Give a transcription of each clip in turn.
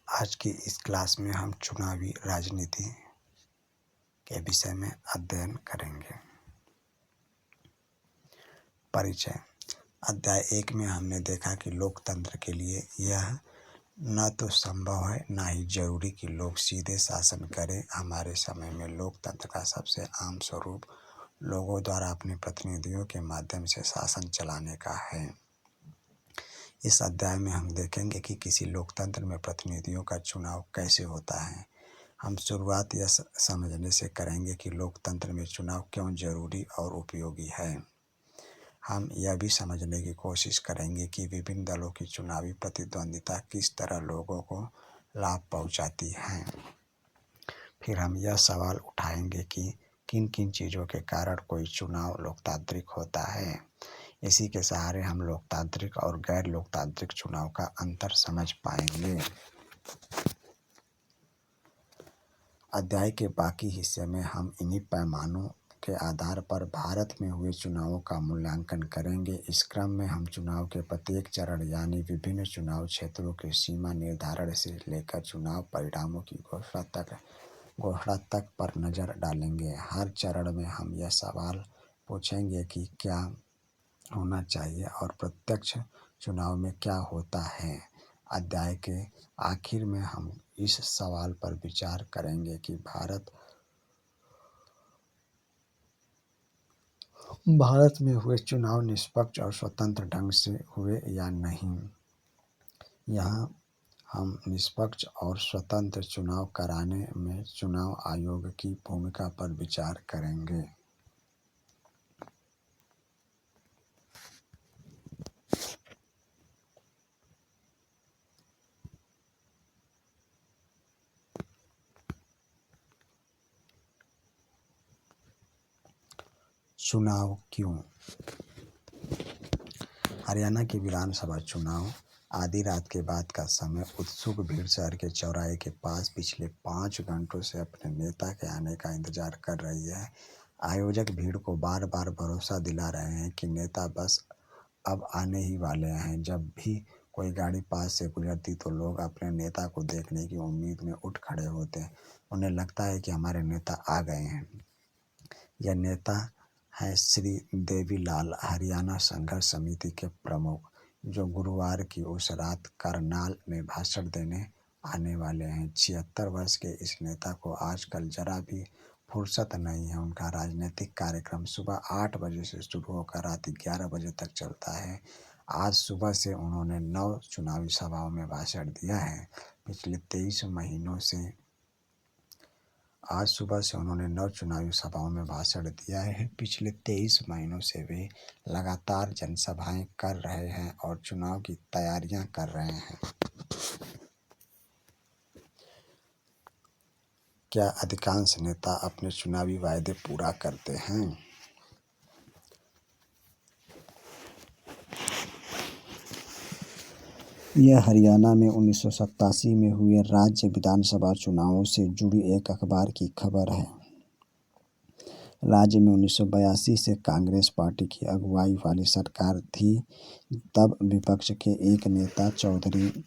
आज की इस क्लास में हम चुनावी राजनीति के विषय में अध्ययन करेंगे। परिचय। अध्याय 1 में हमने देखा कि लोकतंत्र के लिए यह न तो संभव है न ही जरूरी कि लोग सीधे शासन करें। हमारे समय में लोकतंत्र का सबसे आम स्वरूप लोगों द्वारा अपने प्रतिनिधियों के माध्यम से शासन चलाने का है। इस अध्याय में हम देखेंगे कि किसी लोकतंत्र में प्रतिनिधियों का चुनाव कैसे होता है। हम शुरुआत यह समझने से करेंगे कि लोकतंत्र में चुनाव क्यों जरूरी और उपयोगी है। हम यह भी समझने की कोशिश करेंगे कि विभिन्न दलों की चुनावी प्रतिद्वंदिता किस तरह लोगों को लाभ पहुंचाती है। फिर हम यह सवाल उठाएंगे कि किन किन चीज़ों के कारण कोई चुनाव लोकतांत्रिक होता है। इसी के सहारे हम लोकतांत्रिक और गैर लोकतांत्रिक चुनाव का अंतर समझ पाएंगे। अध्याय के बाकी हिस्से में हम इन्हीं पैमानों के आधार पर भारत में हुए चुनावों का मूल्यांकन करेंगे। इस क्रम में हम चुनाव के प्रत्येक चरण यानी विभिन्न चुनाव क्षेत्रों के सीमा निर्धारण से लेकर चुनाव परिणामों की घोषणा तक पर नज़र डालेंगे। हर चरण में हम यह सवाल पूछेंगे कि क्या होना चाहिए और प्रत्यक्ष चुनाव में क्या होता है। अध्याय के आखिर में हम इस सवाल पर विचार करेंगे कि भारत में हुए चुनाव निष्पक्ष और स्वतंत्र ढंग से हुए या नहीं। यहाँ हम निष्पक्ष और स्वतंत्र चुनाव कराने में चुनाव आयोग की भूमिका पर विचार करेंगे। चुनाव क्यों? हरियाणा के विधानसभा चुनाव आधी रात के बाद का समय उत्सुक भीड़ शहर के चौराहे के पास पिछले 5 घंटों से अपने नेता के आने का इंतजार कर रही है। आयोजक भीड़ को बार बार भरोसा दिला रहे हैं कि नेता बस अब आने ही वाले हैं। जब भी कोई गाड़ी पास से गुजरती तो लोग अपने नेता को देखने की उम्मीद में उठ खड़े होते। उन्हें लगता है कि हमारे नेता आ गए हैं। यह नेता है श्री देवीलाल, हरियाणा संघर्ष समिति के प्रमुख, जो गुरुवार की उस रात करनाल में भाषण देने आने वाले हैं। 76 वर्ष के इस नेता को आजकल जरा भी फुर्सत नहीं है। उनका राजनीतिक कार्यक्रम सुबह 8 बजे से शुरू होकर रात 11 बजे तक चलता है। आज सुबह से उन्होंने 9 चुनावी सभाओं में भाषण दिया है। पिछले 23 महीनों से उन्होंने 9 चुनावी सभाओं में भाषण दिया है। पिछले 23 महीनों से वे लगातार जनसभाएं कर रहे हैं और चुनाव की तैयारियां कर रहे हैं। क्या अधिकांश नेता अपने चुनावी वायदे पूरा करते हैं? यह हरियाणा में 1987 में हुए राज्य विधानसभा चुनावों से जुड़ी एक अखबार की खबर है। राज्य में 1982 से कांग्रेस पार्टी की अगुवाई वाली सरकार थी। तब विपक्ष के एक नेता चौधरी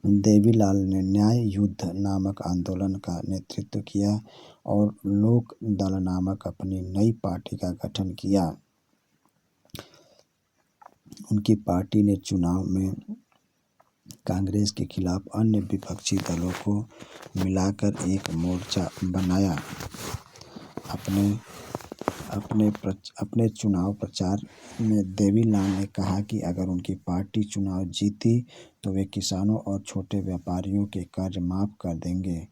देवीलाल ने न्याय युद्ध नामक आंदोलन का नेतृत्व किया और लोक दल नामक अपनी नई पार्टी का गठन किया। उनकी पार्टी ने चुनाव में कांग्रेस के खिलाफ अन्य विपक्षी दलों को मिलाकर एक मोर्चा बनाया। अपने चुनाव प्रचार में देवीलाल ने कहा कि अगर उनकी पार्टी चुनाव जीती तो वे किसानों और छोटे व्यापारियों के कर्ज माफ कर देंगे।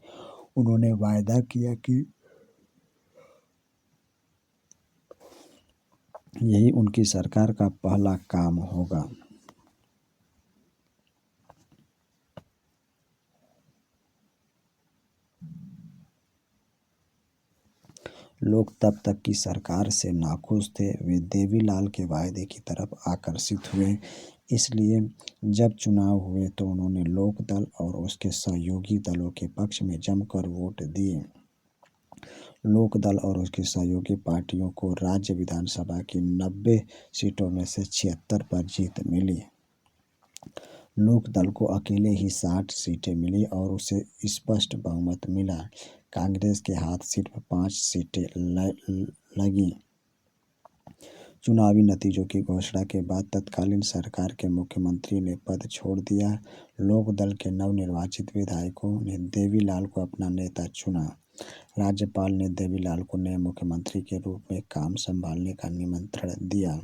उन्होंने वायदा किया कि यही उनकी सरकार का पहला काम होगा। लोग तब तक की सरकार से नाखुश थे। वे देवीलाल के वायदे की तरफ आकर्षित हुए। इसलिए जब चुनाव हुए तो उन्होंने लोक दल और उसके सहयोगी दलों के पक्ष में जमकर वोट दिए। लोक दल और उसकी सहयोगी पार्टियों को राज्य विधानसभा की 90 सीटों में से 76 पर जीत मिली। लोकदल को अकेले ही 60 सीटें मिली और उसे स्पष्ट बहुमत मिला। कांग्रेस के हाथ सिर्फ 5 सीटें लगी। चुनावी नतीजों की घोषणा के बाद तत्कालीन सरकार के मुख्यमंत्री ने पद छोड़ दिया। लोकदल के नवनिर्वाचित विधायकों ने देवीलाल को अपना नेता चुना। राज्यपाल ने देवीलाल को नए मुख्यमंत्री के रूप में काम संभालने का निमंत्रण दिया।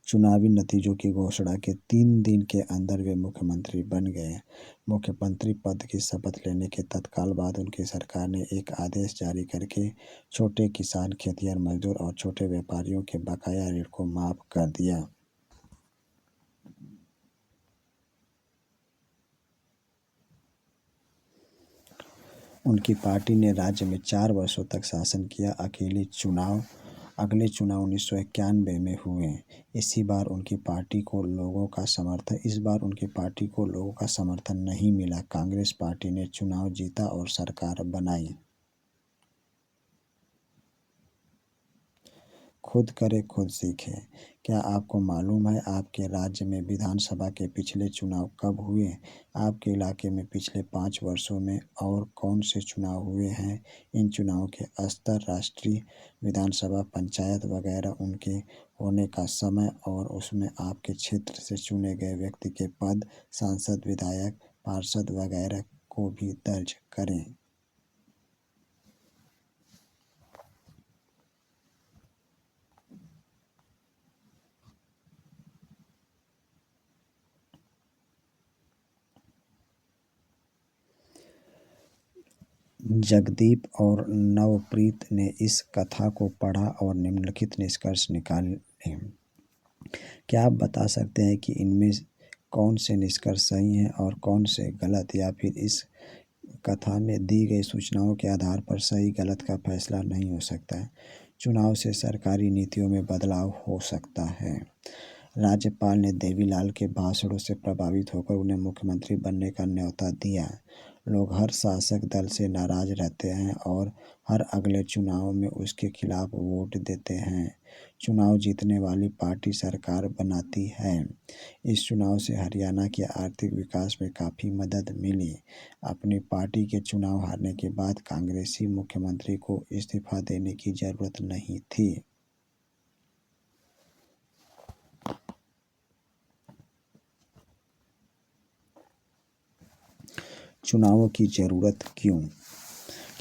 चुनावी नतीजों की घोषणा के 3 दिन के अंदर वे मुख्यमंत्री बन गए। मुख्यमंत्री पद की शपथ लेने के तत्काल बाद उनकी सरकार ने एक आदेश जारी करके छोटे किसान, खेतिहर मजदूर और छोटे व्यापारियों के बकाया ऋण को माफ कर दिया। उनकी पार्टी ने राज्य में 4 वर्षों तक शासन किया। अगले चुनाव 1991 में हुए। इस बार उनकी पार्टी को लोगों का समर्थन नहीं मिला। कांग्रेस पार्टी ने चुनाव जीता और सरकार बनाई। खुद करे खुद सीखे। क्या आपको मालूम है आपके राज्य में विधानसभा के पिछले चुनाव कब हुए? आपके इलाके में पिछले 5 वर्षों में और कौन से चुनाव हुए हैं? इन चुनावों के स्तर, राष्ट्रीय विधानसभा, पंचायत वगैरह, उनके होने का समय और उसमें आपके क्षेत्र से चुने गए व्यक्ति के पद, सांसद, विधायक, पार्षद वगैरह को भी दर्ज करें। जगदीप और नवप्रीत ने इस कथा को पढ़ा और निम्नलिखित निष्कर्ष निकाले। क्या आप बता सकते हैं कि इनमें कौन से निष्कर्ष सही हैं और कौन से गलत, या फिर इस कथा में दी गई सूचनाओं के आधार पर सही गलत का फैसला नहीं हो सकता है? चुनाव से सरकारी नीतियों में बदलाव हो सकता है। राज्यपाल ने देवीलाल के भाषणों से प्रभावित होकर उन्हें मुख्यमंत्री बनने का न्योता दिया। लोग हर शासक दल से नाराज रहते हैं और हर अगले चुनाव में उसके खिलाफ वोट देते हैं। चुनाव जीतने वाली पार्टी सरकार बनाती है। इस चुनाव से हरियाणा के आर्थिक विकास में काफ़ी मदद मिली। अपनी पार्टी के चुनाव हारने के बाद कांग्रेसी मुख्यमंत्री को इस्तीफा देने की जरूरत नहीं थी। चुनावों की जरूरत क्यों?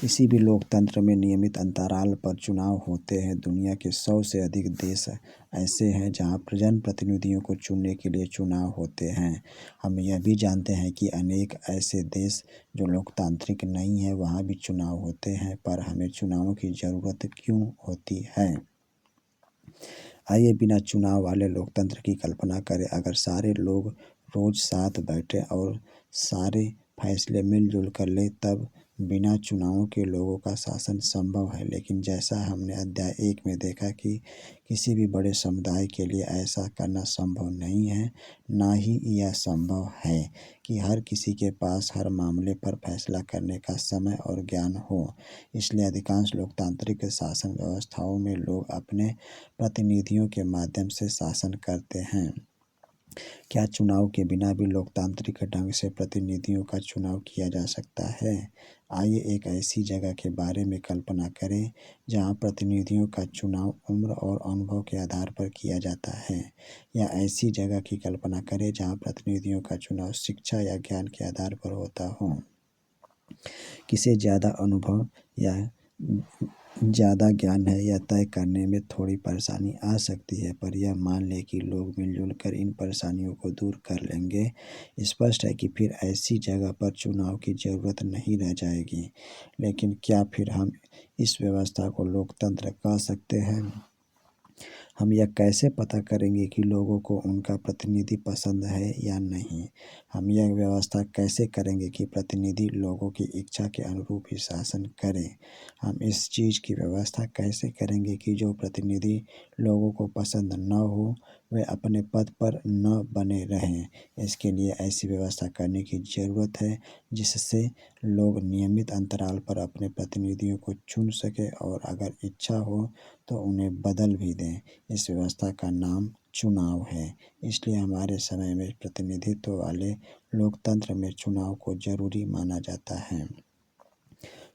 किसी भी लोकतंत्र में नियमित अंतराल पर चुनाव होते हैं। दुनिया के 100 से अधिक देश ऐसे हैं जहां जनप्रतिनिधियों को चुनने के लिए चुनाव होते हैं। हम यह भी जानते हैं कि अनेक ऐसे देश जो लोकतांत्रिक नहीं हैं वहां भी चुनाव होते हैं। पर हमें चुनावों की ज़रूरत क्यों होती है? आइए बिना चुनाव वाले लोकतंत्र की कल्पना करें। अगर सारे लोग रोज़ साथ बैठे और सारे फैसले मिलजुल कर ले तब बिना चुनावों के लोगों का शासन संभव है। लेकिन जैसा हमने अध्याय 1 में देखा कि किसी भी बड़े समुदाय के लिए ऐसा करना संभव नहीं है, ना ही यह संभव है कि हर किसी के पास हर मामले पर फैसला करने का समय और ज्ञान हो। इसलिए अधिकांश लोकतांत्रिक शासन व्यवस्थाओं में लोग अपने प्रतिनिधियों के माध्यम से शासन करते हैं। क्या चुनाव के बिना भी लोकतांत्रिक ढंग से प्रतिनिधियों का चुनाव किया जा सकता है? आइए एक ऐसी जगह के बारे में कल्पना करें जहां प्रतिनिधियों का चुनाव उम्र और अनुभव के आधार पर किया जाता है, या ऐसी जगह की कल्पना करें जहां प्रतिनिधियों का चुनाव शिक्षा या ज्ञान के आधार पर होता हो। किसे ज़्यादा अनुभव या ज़्यादा ज्ञान है यह तय करने में थोड़ी परेशानी आ सकती है, पर यह मान लें कि लोग मिलजुल कर इन परेशानियों को दूर कर लेंगे। स्पष्ट है कि फिर ऐसी जगह पर चुनाव की ज़रूरत नहीं रह जाएगी। लेकिन क्या फिर हम इस व्यवस्था को लोकतंत्र कह सकते हैं? हम यह कैसे पता करेंगे कि लोगों को उनका प्रतिनिधि पसंद है या नहीं? हम यह व्यवस्था कैसे करेंगे कि प्रतिनिधि लोगों की इच्छा के अनुरूप ही शासन करें? हम इस चीज़ की व्यवस्था कैसे करेंगे कि जो प्रतिनिधि लोगों को पसंद न हो वे अपने पद पर न बने रहें? इसके लिए ऐसी व्यवस्था करने की ज़रूरत है जिससे लोग नियमित अंतराल पर अपने प्रतिनिधियों को चुन सकें और अगर इच्छा हो तो उन्हें बदल भी दें। इस व्यवस्था का नाम चुनाव है। इसलिए हमारे समय में प्रतिनिधित्व वाले लोकतंत्र में चुनाव को जरूरी माना जाता है।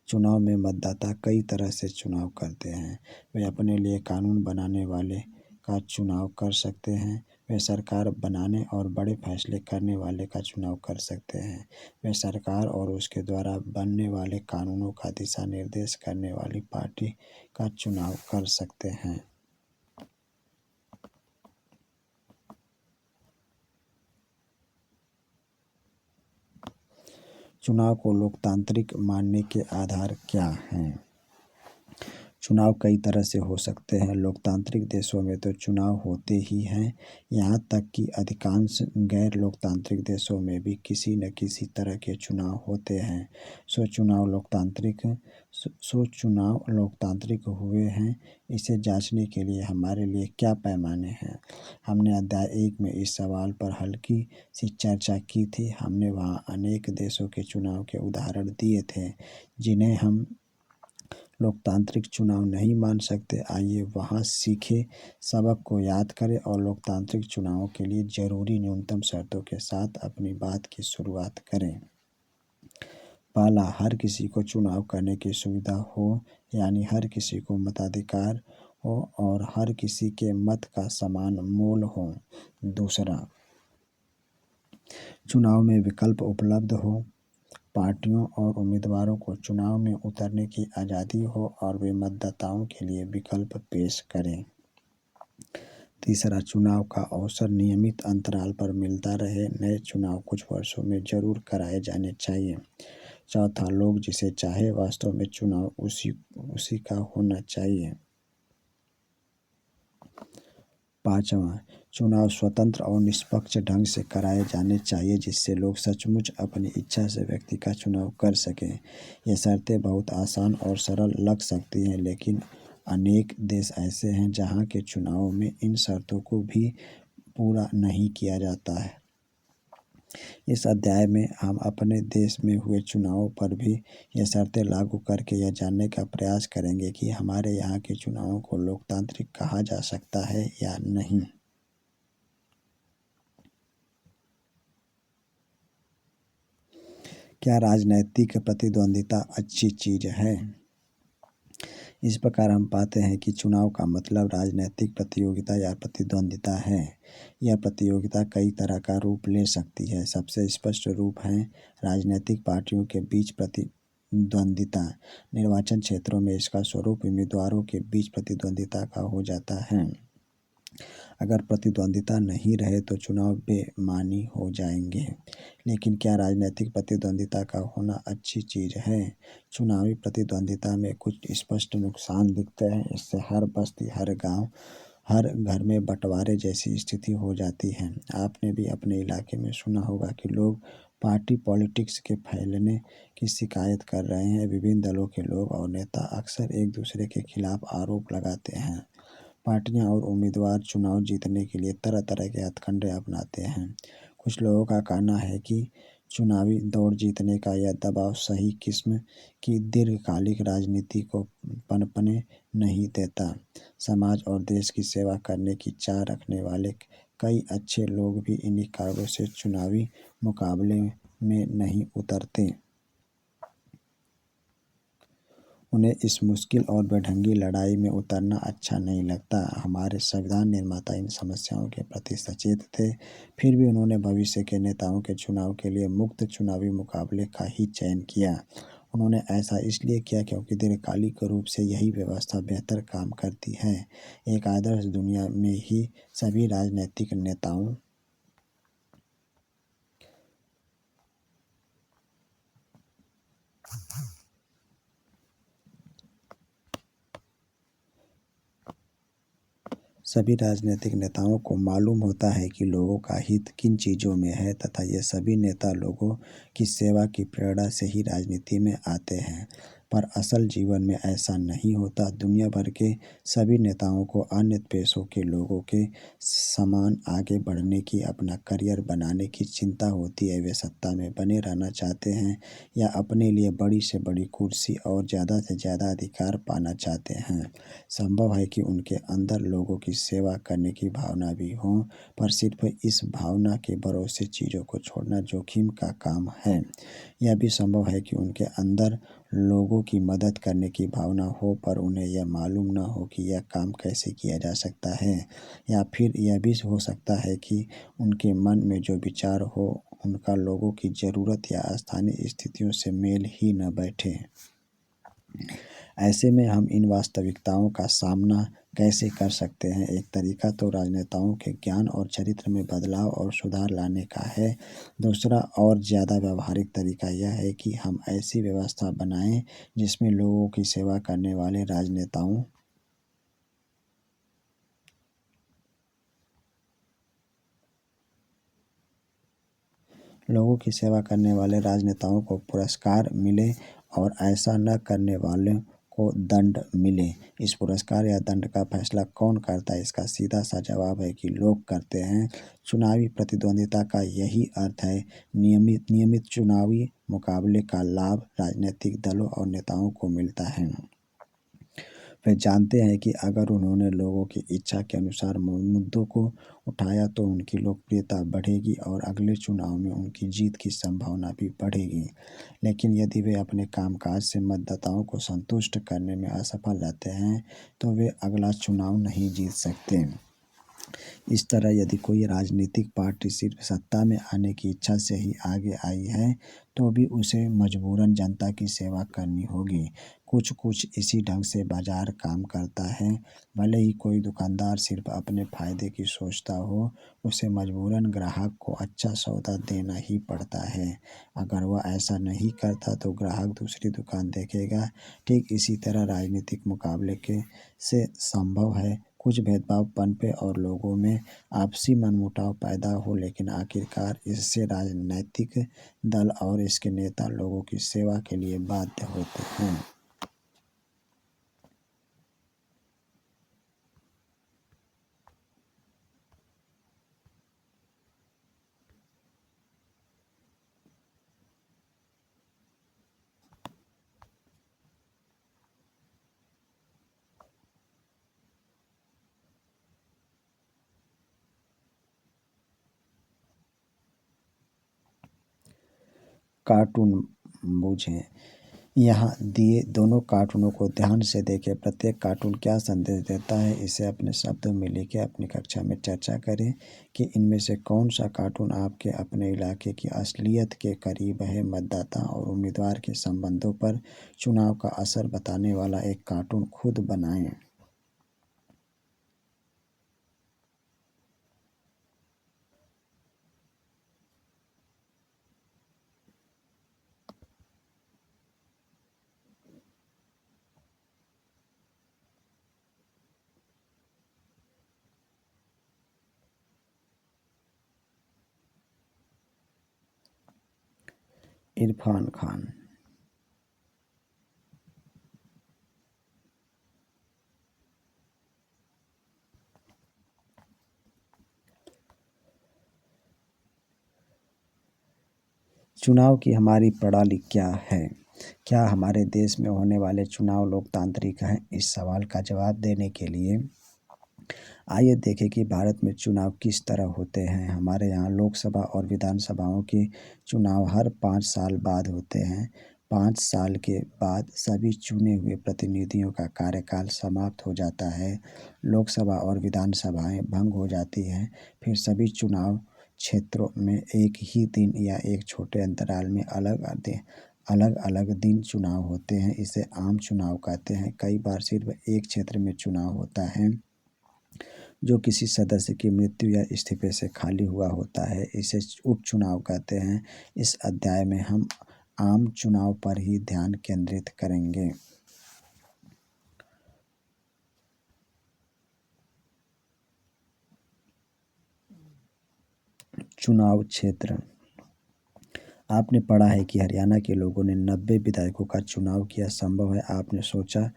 चुनाव में मतदाता कई तरह से चुनाव करते हैं। वे अपने लिए कानून बनाने वाले का चुनाव कर सकते हैं, वे सरकार बनाने और बड़े फैसले करने वाले का चुनाव कर सकते हैं, वे सरकार और उसके द्वारा बनने वाले कानूनों का दिशा निर्देश करने वाली पार्टी का चुनाव कर सकते हैं। चुनाव को लोकतांत्रिक मानने के आधार क्या हैं? चुनाव कई तरह से हो सकते हैं। लोकतांत्रिक देशों में तो चुनाव होते ही हैं, यहाँ तक कि अधिकांश गैर लोकतांत्रिक देशों में भी किसी न किसी तरह के चुनाव होते हैं। सो चुनाव लोकतांत्रिक हुए हैं, इसे जांचने के लिए हमारे लिए क्या पैमाने हैं? हमने अध्याय 1 में इस सवाल पर हल्की सी चर्चा की थी। हमने वहाँ अनेक देशों के चुनाव के उदाहरण दिए थे जिन्हें हम लोकतांत्रिक चुनाव नहीं मान सकते। आइए वहाँ सीखे सबक को याद करें और लोकतांत्रिक चुनावों के लिए जरूरी न्यूनतम शर्तों के साथ अपनी बात की शुरुआत करें। पहला, हर किसी को चुनाव करने की सुविधा हो, यानी हर किसी को मताधिकार हो और हर किसी के मत का समान मोल हो। दूसरा, चुनाव में विकल्प उपलब्ध हो, पार्टियों और उम्मीदवारों को चुनाव में उतरने की आज़ादी हो और वे मतदाताओं के लिए विकल्प पेश करें। तीसरा, चुनाव का अवसर नियमित अंतराल पर मिलता रहे, नए चुनाव कुछ वर्षों में जरूर कराए जाने चाहिए। चौथा, लोग जिसे चाहे वास्तव में चुनाव उसी का होना चाहिए। पाँचवा, चुनाव स्वतंत्र और निष्पक्ष ढंग से कराए जाने चाहिए जिससे लोग सचमुच अपनी इच्छा से व्यक्ति का चुनाव कर सकें। ये शर्तें बहुत आसान और सरल लग सकती हैं, लेकिन अनेक देश ऐसे हैं जहां के चुनावों में इन शर्तों को भी पूरा नहीं किया जाता है। इस अध्याय में हम अपने देश में हुए चुनावों पर भी ये शर्तें लागू करके यह जानने का प्रयास करेंगे कि हमारे यहाँ के चुनावों को लोकतांत्रिक कहा जा सकता है या नहीं। क्या राजनैतिक प्रतिद्वंदिता अच्छी चीज है? इस प्रकार हम पाते हैं कि चुनाव का मतलब राजनैतिक प्रतियोगिता या प्रतिद्वंदिता है। यह प्रतियोगिता कई तरह का रूप ले सकती है। सबसे स्पष्ट रूप है राजनीतिक पार्टियों के बीच प्रतिद्वंदिता। निर्वाचन क्षेत्रों में इसका स्वरूप उम्मीदवारों के बीच प्रतिद्वंदिता का हो जाता है। अगर प्रतिद्वंदिता नहीं रहे तो चुनाव बेमानी हो जाएंगे। लेकिन क्या राजनीतिक प्रतिद्वंदिता का होना अच्छी चीज़ है? चुनावी प्रतिद्वंदिता में कुछ स्पष्ट नुकसान दिखते हैं। इससे हर बस्ती, हर गांव, हर घर में बंटवारे जैसी स्थिति हो जाती है। आपने भी अपने इलाके में सुना होगा कि लोग पार्टी पॉलिटिक्स के फैलने की शिकायत कर रहे हैं। विभिन्न दलों के लोग और नेता अक्सर एक दूसरे के खिलाफ आरोप लगाते हैं। पार्टियां और उम्मीदवार चुनाव जीतने के लिए तरह तरह के हथकंडे अपनाते हैं। कुछ लोगों का कहना है कि चुनावी दौड़ जीतने का यह दबाव सही किस्म की दीर्घकालिक राजनीति को पनपने नहीं देता। समाज और देश की सेवा करने की चाह रखने वाले कई अच्छे लोग भी इन्हीं कारणों से चुनावी मुकाबले में नहीं उतरते। उन्हें इस मुश्किल और बेढंगी लड़ाई में उतरना अच्छा नहीं लगता। हमारे संविधान निर्माता इन समस्याओं के प्रति सचेत थे, फिर भी उन्होंने भविष्य के नेताओं के चुनाव के लिए मुक्त चुनावी मुकाबले का ही चयन किया। उन्होंने ऐसा इसलिए किया क्योंकि दीर्घकालिक रूप से यही व्यवस्था बेहतर काम करती है। एक आदर्श दुनिया में ही सभी राजनीतिक नेताओं सभी राजनीतिक नेताओं को मालूम होता है कि लोगों का हित किन चीज़ों में है तथा ये सभी नेता लोगों की सेवा की प्रेरणा से ही राजनीति में आते हैं। पर असल जीवन में ऐसा नहीं होता। दुनिया भर के सभी नेताओं को अन्य पेशों के लोगों के समान आगे बढ़ने की, अपना करियर बनाने की चिंता होती है। वे सत्ता में बने रहना चाहते हैं या अपने लिए बड़ी से बड़ी कुर्सी और ज़्यादा से ज़्यादा अधिकार पाना चाहते हैं। संभव है कि उनके अंदर लोगों की सेवा करने की भावना भी हो, पर सिर्फ इस भावना के भरोसे चीज़ों को छोड़ना जोखिम का काम है। यह भी संभव है कि उनके अंदर लोगों की मदद करने की भावना हो, पर उन्हें यह मालूम न हो कि यह काम कैसे किया जा सकता है। या फिर यह भी हो सकता है कि उनके मन में जो विचार हो उनका लोगों की ज़रूरत या स्थानीय स्थितियों से मेल ही न बैठे। ऐसे में हम इन वास्तविकताओं का सामना कैसे कर सकते हैं? एक तरीका तो राजनेताओं के ज्ञान और चरित्र में बदलाव और सुधार लाने का है। दूसरा और ज़्यादा व्यावहारिक तरीका यह है कि हम ऐसी व्यवस्था बनाएं जिसमें लोगों की सेवा करने वाले राजनेताओं को पुरस्कार मिले और ऐसा न करने वालों को दंड मिले। इस पुरस्कार या दंड का फैसला कौन करता है? इसका सीधा सा जवाब है कि लोग करते हैं। चुनावी प्रतिद्वंदिता का यही अर्थ है। नियमित चुनावी मुकाबले का लाभ राजनीतिक दलों और नेताओं को मिलता है। वे जानते हैं कि अगर उन्होंने लोगों की इच्छा के अनुसार मुद्दों को उठाया तो उनकी लोकप्रियता बढ़ेगी और अगले चुनाव में उनकी जीत की संभावना भी बढ़ेगी। लेकिन यदि वे अपने कामकाज से मतदाताओं को संतुष्ट करने में असफल रहते हैं तो वे अगला चुनाव नहीं जीत सकते। इस तरह यदि कोई राजनीतिक पार्टी सिर्फ सत्ता में आने की इच्छा से ही आगे आई है तो भी उसे मजबूरन जनता की सेवा करनी होगी। कुछ कुछ इसी ढंग से बाजार काम करता है। भले ही कोई दुकानदार सिर्फ अपने फायदे की सोचता हो, उसे मजबूरन ग्राहक को अच्छा सौदा देना ही पड़ता है। अगर वह ऐसा नहीं करता तो ग्राहक दूसरी दुकान देखेगा। ठीक इसी तरह राजनीतिक मुकाबले के से संभव है कुछ भेदभाव पनपे और लोगों में आपसी मनमुटाव पैदा हो, लेकिन आखिरकार इससे राजनैतिक दल और इसके नेता लोगों की सेवा के लिए बाध्य होते हैं। कार्टून बूझें। यहाँ दिए दोनों कार्टूनों को ध्यान से देखें। प्रत्येक कार्टून क्या संदेश देता है, इसे अपने शब्दों में लिखें। अपनी कक्षा में चर्चा करें कि इनमें से कौन सा कार्टून आपके अपने इलाके की असलियत के करीब है। मतदाता और उम्मीदवार के संबंधों पर चुनाव का असर बताने वाला एक कार्टून खुद बनाएं। इरफान खान। चुनाव की हमारी प्रणाली क्या है? क्या हमारे देश में होने वाले चुनाव लोकतांत्रिक हैं? इस सवाल का जवाब देने के लिए आइए देखें कि भारत में चुनाव किस तरह होते हैं। हमारे यहाँ लोकसभा और विधानसभाओं के चुनाव हर 5 साल बाद होते हैं। 5 साल के बाद सभी चुने हुए प्रतिनिधियों का कार्यकाल समाप्त हो जाता है। लोकसभा और विधानसभाएं भंग हो जाती हैं। फिर सभी चुनाव क्षेत्रों में एक ही दिन या एक छोटे अंतराल में अलग अलग दिन चुनाव होते हैं। इसे आम चुनाव कहते हैं। कई बार सिर्फ एक क्षेत्र में चुनाव होता है जो किसी सदस्य की मृत्यु या इस्तीफे से खाली हुआ होता है। इसे उपचुनाव कहते हैं। इस अध्याय में हम आम चुनाव पर ही ध्यान केंद्रित करेंगे। चुनाव क्षेत्र। आपने पढ़ा है कि हरियाणा के लोगों ने 90 विधायकों का चुनाव किया, संभव है आपने सोचा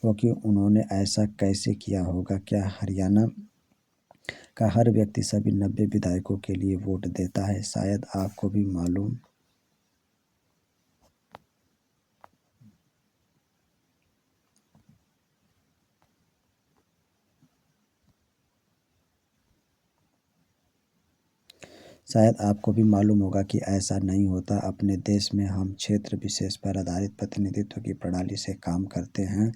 हो कि उन्होंने ऐसा कैसे किया होगा? क्या हरियाणा का हर व्यक्ति सभी 90 विधायकों के लिए वोट देता है? शायद आपको भी मालूम शायद आपको भी मालूम होगा कि ऐसा नहीं होता। अपने देश में हम क्षेत्र विशेष पर आधारित प्रतिनिधित्व की प्रणाली से काम करते हैं।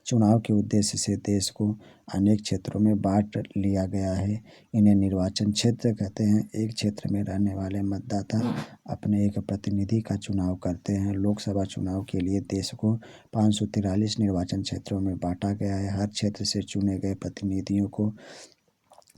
चुनाव के उद्देश्य से देश को अनेक क्षेत्रों में बांट लिया गया है। इन्हें निर्वाचन क्षेत्र कहते हैं। एक क्षेत्र में रहने वाले मतदाता अपने एक प्रतिनिधि का चुनाव करते हैं। लोकसभा चुनाव के लिए देश को 543 निर्वाचन क्षेत्रों में बांटा गया है। हर क्षेत्र से चुने गए प्रतिनिधियों को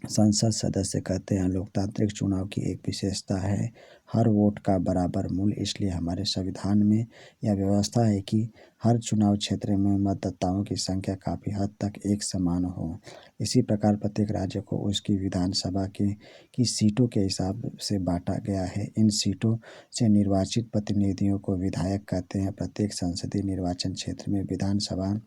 संसद सदस्य कहते हैं। लोकतांत्रिक चुनाव की एक विशेषता है हर वोट का बराबर मूल्य। इसलिए हमारे संविधान में यह व्यवस्था है कि हर चुनाव क्षेत्र में मतदाताओं की संख्या काफ़ी हद तक एक समान हो। इसी प्रकार प्रत्येक राज्य को उसकी विधानसभा की सीटों के हिसाब से बांटा गया है। इन सीटों से निर्वाचित प्रतिनिधियों को विधायक कहते हैं। प्रत्येक संसदीय निर्वाचन क्षेत्र में विधानसभा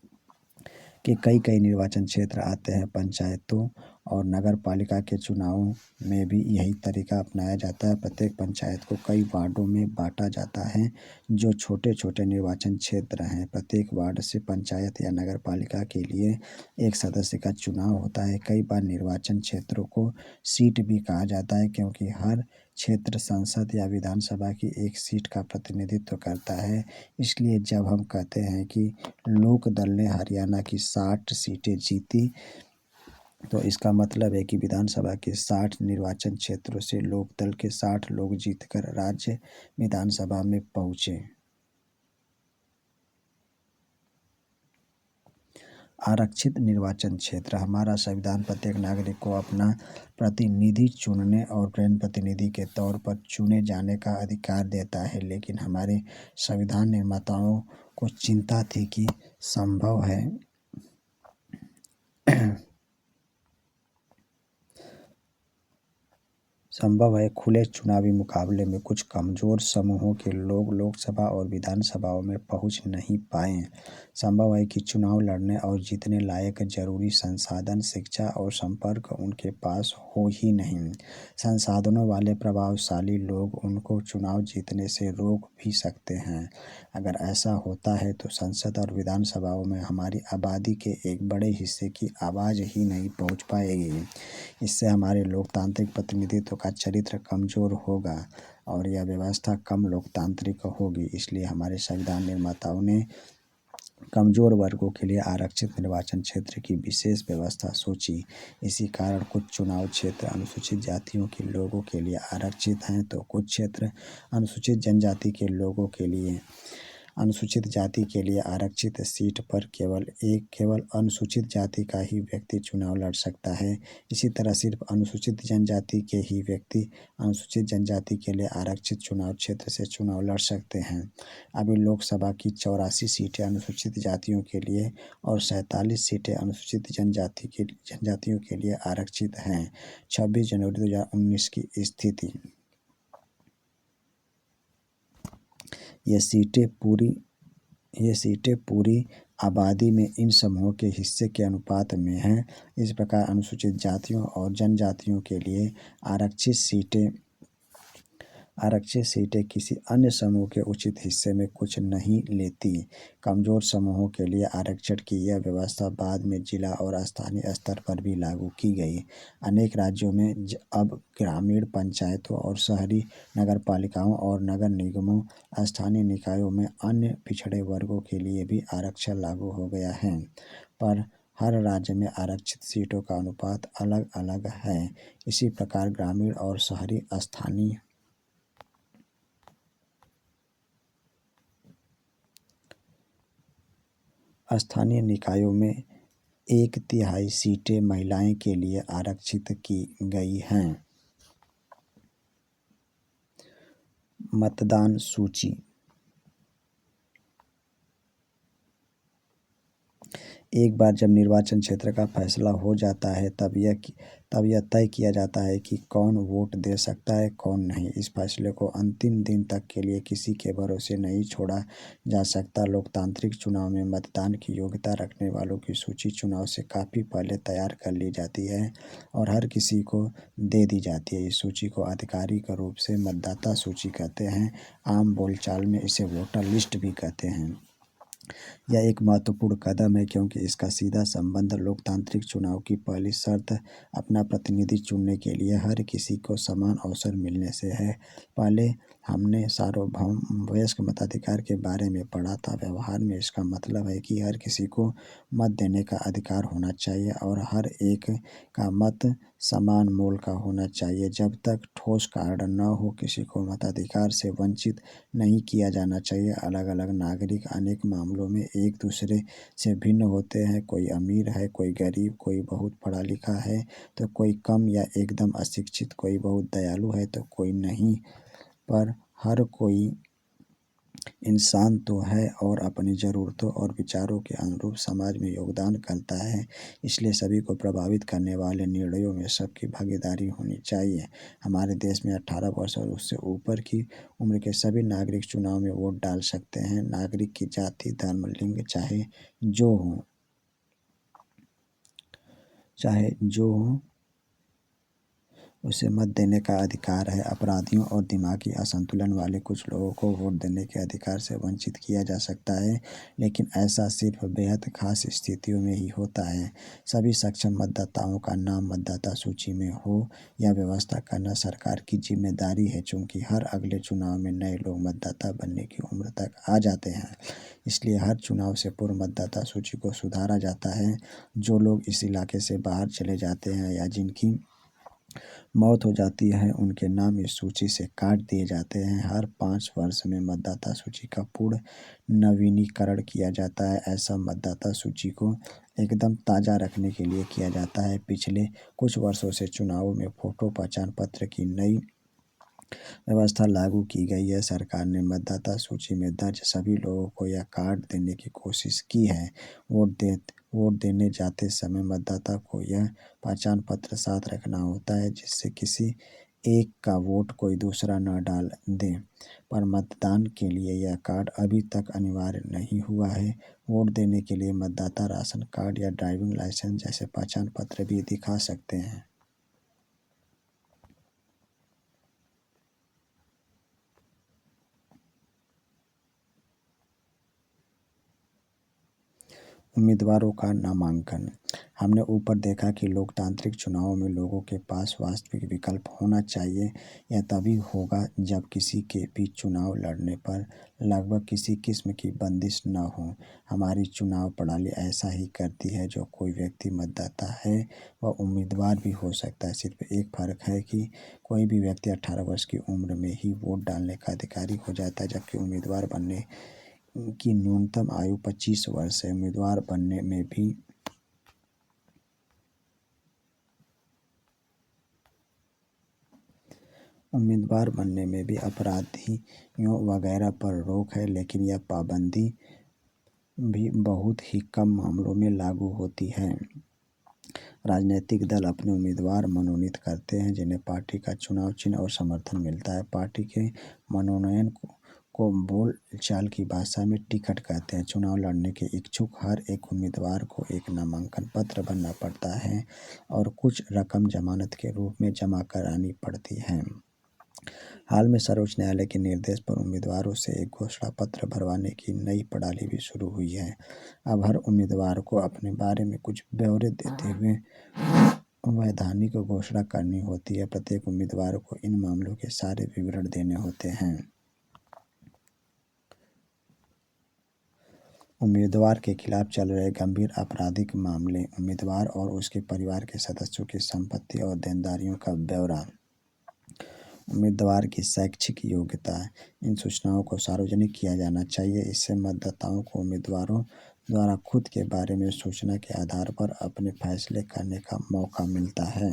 के कई कई निर्वाचन क्षेत्र आते हैं। पंचायतों और नगर पालिका के चुनावों में भी यही तरीका अपनाया जाता है। प्रत्येक पंचायत को कई वार्डों में बांटा जाता है जो छोटे छोटे निर्वाचन क्षेत्र हैं। प्रत्येक वार्ड से पंचायत या नगर पालिका के लिए एक सदस्य का चुनाव होता है। कई बार निर्वाचन क्षेत्रों को सीट भी कहा जाता है क्योंकि हर क्षेत्र संसद या विधानसभा की एक सीट का प्रतिनिधित्व करता है। इसलिए जब हम कहते हैं कि लोक दल ने हरियाणा की 60 सीटें जीती तो इसका मतलब है कि विधानसभा के 60 निर्वाचन क्षेत्रों से लोक दल के 60 लोग जीतकर राज्य विधानसभा में पहुंचे। आरक्षित निर्वाचन क्षेत्र हमारा संविधान प्रत्येक नागरिक को अपना प्रतिनिधि चुनने और जनप्रतिनिधि के तौर पर चुने जाने का अधिकार देता है। लेकिन हमारे संविधान निर्माताओं को चिंता थी कि संभव है खुले चुनावी मुकाबले में कुछ कमज़ोर समूहों के लोग लोकसभा और विधानसभाओं में पहुंच नहीं पाए। संभव है कि चुनाव लड़ने और जीतने लायक जरूरी संसाधन, शिक्षा और संपर्क उनके पास हो ही नहीं। संसाधनों वाले प्रभावशाली लोग उनको चुनाव जीतने से रोक भी सकते हैं। अगर ऐसा होता है तो संसद और विधानसभाओं में हमारी आबादी के एक बड़े हिस्से की आवाज़ ही नहीं पहुंच पाएगी। इससे हमारे लोकतांत्रिक प्रतिनिधित्व का चरित्र कमज़ोर होगा और यह व्यवस्था कम लोकतांत्रिक होगी। इसलिए हमारे संविधान निर्माताओं ने कमज़ोर वर्गों के लिए आरक्षित निर्वाचन क्षेत्र की विशेष व्यवस्था सोची। इसी कारण कुछ चुनाव क्षेत्र अनुसूचित जातियों के लोगों के लिए आरक्षित हैं तो कुछ क्षेत्र अनुसूचित जाति के लिए आरक्षित सीट पर केवल अनुसूचित जाति का ही व्यक्ति चुनाव लड़ सकता है। इसी तरह सिर्फ अनुसूचित जनजाति के ही व्यक्ति अनुसूचित जनजाति के लिए आरक्षित चुनाव क्षेत्र से चुनाव लड़ सकते हैं। अभी लोकसभा की 84 सीटें अनुसूचित जातियों के लिए और 47 सीटें अनुसूचित जनजातियों के लिए आरक्षित हैं। 26 जनवरी 2019 की स्थिति। ये सीटें पूरी आबादी में इन समूहों के हिस्से के अनुपात में हैं। इस प्रकार अनुसूचित जातियों और जनजातियों के लिए आरक्षित सीटें किसी अन्य समूह के उचित हिस्से में कुछ नहीं लेती। कमज़ोर समूहों के लिए आरक्षण की यह व्यवस्था बाद में जिला और स्थानीय स्तर पर भी लागू की गई। अनेक राज्यों में अब ग्रामीण पंचायतों और शहरी नगरपालिकाओं और नगर निगमों, स्थानीय निकायों में अन्य पिछड़े वर्गों के लिए भी आरक्षण लागू हो गया है। पर हर राज्य में आरक्षित सीटों का अनुपात अलग अलग है। इसी प्रकार ग्रामीण और शहरी स्थानीय निकायों में 1/3 सीटें महिलाएं के लिए आरक्षित की गई हैं। मतदान सूची एक बार जब निर्वाचन क्षेत्र का फैसला हो जाता है तब यह तय किया जाता है कि कौन वोट दे सकता है कौन नहीं। इस फैसले को अंतिम दिन तक के लिए किसी के भरोसे नहीं छोड़ा जा सकता। लोकतांत्रिक चुनाव में मतदान की योग्यता रखने वालों की सूची चुनाव से काफ़ी पहले तैयार कर ली जाती है और हर किसी को दे दी जाती है। इस सूची को आधिकारिक रूप से मतदाता सूची कहते हैं। आम बोलचाल में इसे वोटर लिस्ट भी कहते हैं। यह एक महत्वपूर्ण कदम है क्योंकि इसका सीधा संबंध लोकतांत्रिक चुनाव की पहली शर्त अपना प्रतिनिधि चुनने के लिए हर किसी को समान अवसर मिलने से है। पहले हमने सार्वभौम वयस्क मताधिकार के बारे में पढ़ा था। व्यवहार में इसका मतलब है कि हर किसी को मत देने का अधिकार होना चाहिए और हर एक का मत समान मोल का होना चाहिए। जब तक ठोस कारण न हो किसी को मताधिकार से वंचित नहीं किया जाना चाहिए। अलग अलग नागरिक अनेक मामलों में एक दूसरे से भिन्न होते हैं। कोई अमीर है, कोई गरीब, कोई बहुत पढ़ा लिखा है तो कोई कम या एकदम अशिक्षित, कोई बहुत दयालु है तो कोई नहीं, पर हर कोई इंसान तो है और अपनी ज़रूरतों और विचारों के अनुरूप समाज में योगदान करता है। इसलिए सभी को प्रभावित करने वाले निर्णयों में सबकी भागीदारी होनी चाहिए। हमारे देश में 18 वर्ष और उससे ऊपर की उम्र के सभी नागरिक चुनाव में वोट डाल सकते हैं। नागरिक की जाति, धर्म, लिंग चाहे जो हो उसे मत देने का अधिकार है। अपराधियों और दिमागी असंतुलन वाले कुछ लोगों को वोट देने के अधिकार से वंचित किया जा सकता है, लेकिन ऐसा सिर्फ बेहद खास स्थितियों में ही होता है। सभी सक्षम मतदाताओं का नाम मतदाता सूची में हो यह व्यवस्था करना सरकार की जिम्मेदारी है। चूँकि हर अगले चुनाव में नए लोग मतदाता बनने की उम्र तक आ जाते हैं, इसलिए हर चुनाव से पूर्व मतदाता सूची को सुधारा जाता है। जो लोग इस इलाके से बाहर चले जाते हैं या जिनकी मौत हो जाती है उनके नाम इस सूची से काट दिए जाते हैं। हर 5 वर्ष में मतदाता सूची का पूर्ण नवीनीकरण किया जाता है। ऐसा मतदाता सूची को एकदम ताज़ा रखने के लिए किया जाता है। पिछले कुछ वर्षों से चुनावों में फोटो पहचान पत्र की नई व्यवस्था लागू की गई है। सरकार ने मतदाता सूची में दर्ज सभी लोगों को यह कार्ड देने की कोशिश की है। वोट देने जाते समय मतदाता को यह पहचान पत्र साथ रखना होता है जिससे किसी एक का वोट कोई दूसरा न डाल दे। पर मतदान के लिए यह कार्ड अभी तक अनिवार्य नहीं हुआ है। वोट देने के लिए मतदाता राशन कार्ड या ड्राइविंग लाइसेंस जैसे पहचान पत्र भी दिखा सकते हैं। उम्मीदवारों का नामांकन। हमने ऊपर देखा कि लोकतांत्रिक चुनावों में लोगों के पास वास्तविक विकल्प होना चाहिए। यह तभी होगा जब किसी के भी चुनाव लड़ने पर लगभग किसी किस्म की बंदिश न हो। हमारी चुनाव प्रणाली ऐसा ही करती है। जो कोई व्यक्ति मतदाता है वह उम्मीदवार भी हो सकता है। सिर्फ एक फ़र्क है कि कोई भी व्यक्ति 18 वर्ष की उम्र में ही वोट डालने का अधिकारी हो जाता है, जबकि उम्मीदवार बनने की न्यूनतम आयु 25 वर्ष है। उम्मीदवार बनने में भी अपराधियों वगैरह पर रोक है, लेकिन यह पाबंदी भी बहुत ही कम मामलों में लागू होती है। राजनीतिक दल अपने उम्मीदवार मनोनीत करते हैं जिन्हें पार्टी का चुनाव चिन्ह और समर्थन मिलता है। पार्टी के मनोनयन को बोलचाल की भाषा में टिकट कहते हैं। चुनाव लड़ने के इच्छुक हर एक उम्मीदवार को एक नामांकन पत्र भरना पड़ता है और कुछ रकम जमानत के रूप में जमा करानी पड़ती है। हाल में सर्वोच्च न्यायालय के निर्देश पर उम्मीदवारों से एक घोषणा पत्र भरवाने की नई प्रणाली भी शुरू हुई है। अब हर उम्मीदवार को अपने बारे में कुछ ब्यौरे देते हुए वैधानिक घोषणा करनी होती है। प्रत्येक उम्मीदवार को इन मामलों के सारे विवरण देने होते हैं। उम्मीदवार के खिलाफ चल रहे गंभीर आपराधिक मामले, उम्मीदवार और उसके परिवार के सदस्यों की संपत्ति और देनदारियों का ब्यौरा, उम्मीदवार की शैक्षिक योग्यता। इन सूचनाओं को सार्वजनिक किया जाना चाहिए। इससे मतदाताओं को उम्मीदवारों द्वारा खुद के बारे में सूचना के आधार पर अपने फैसले करने का मौका मिलता है।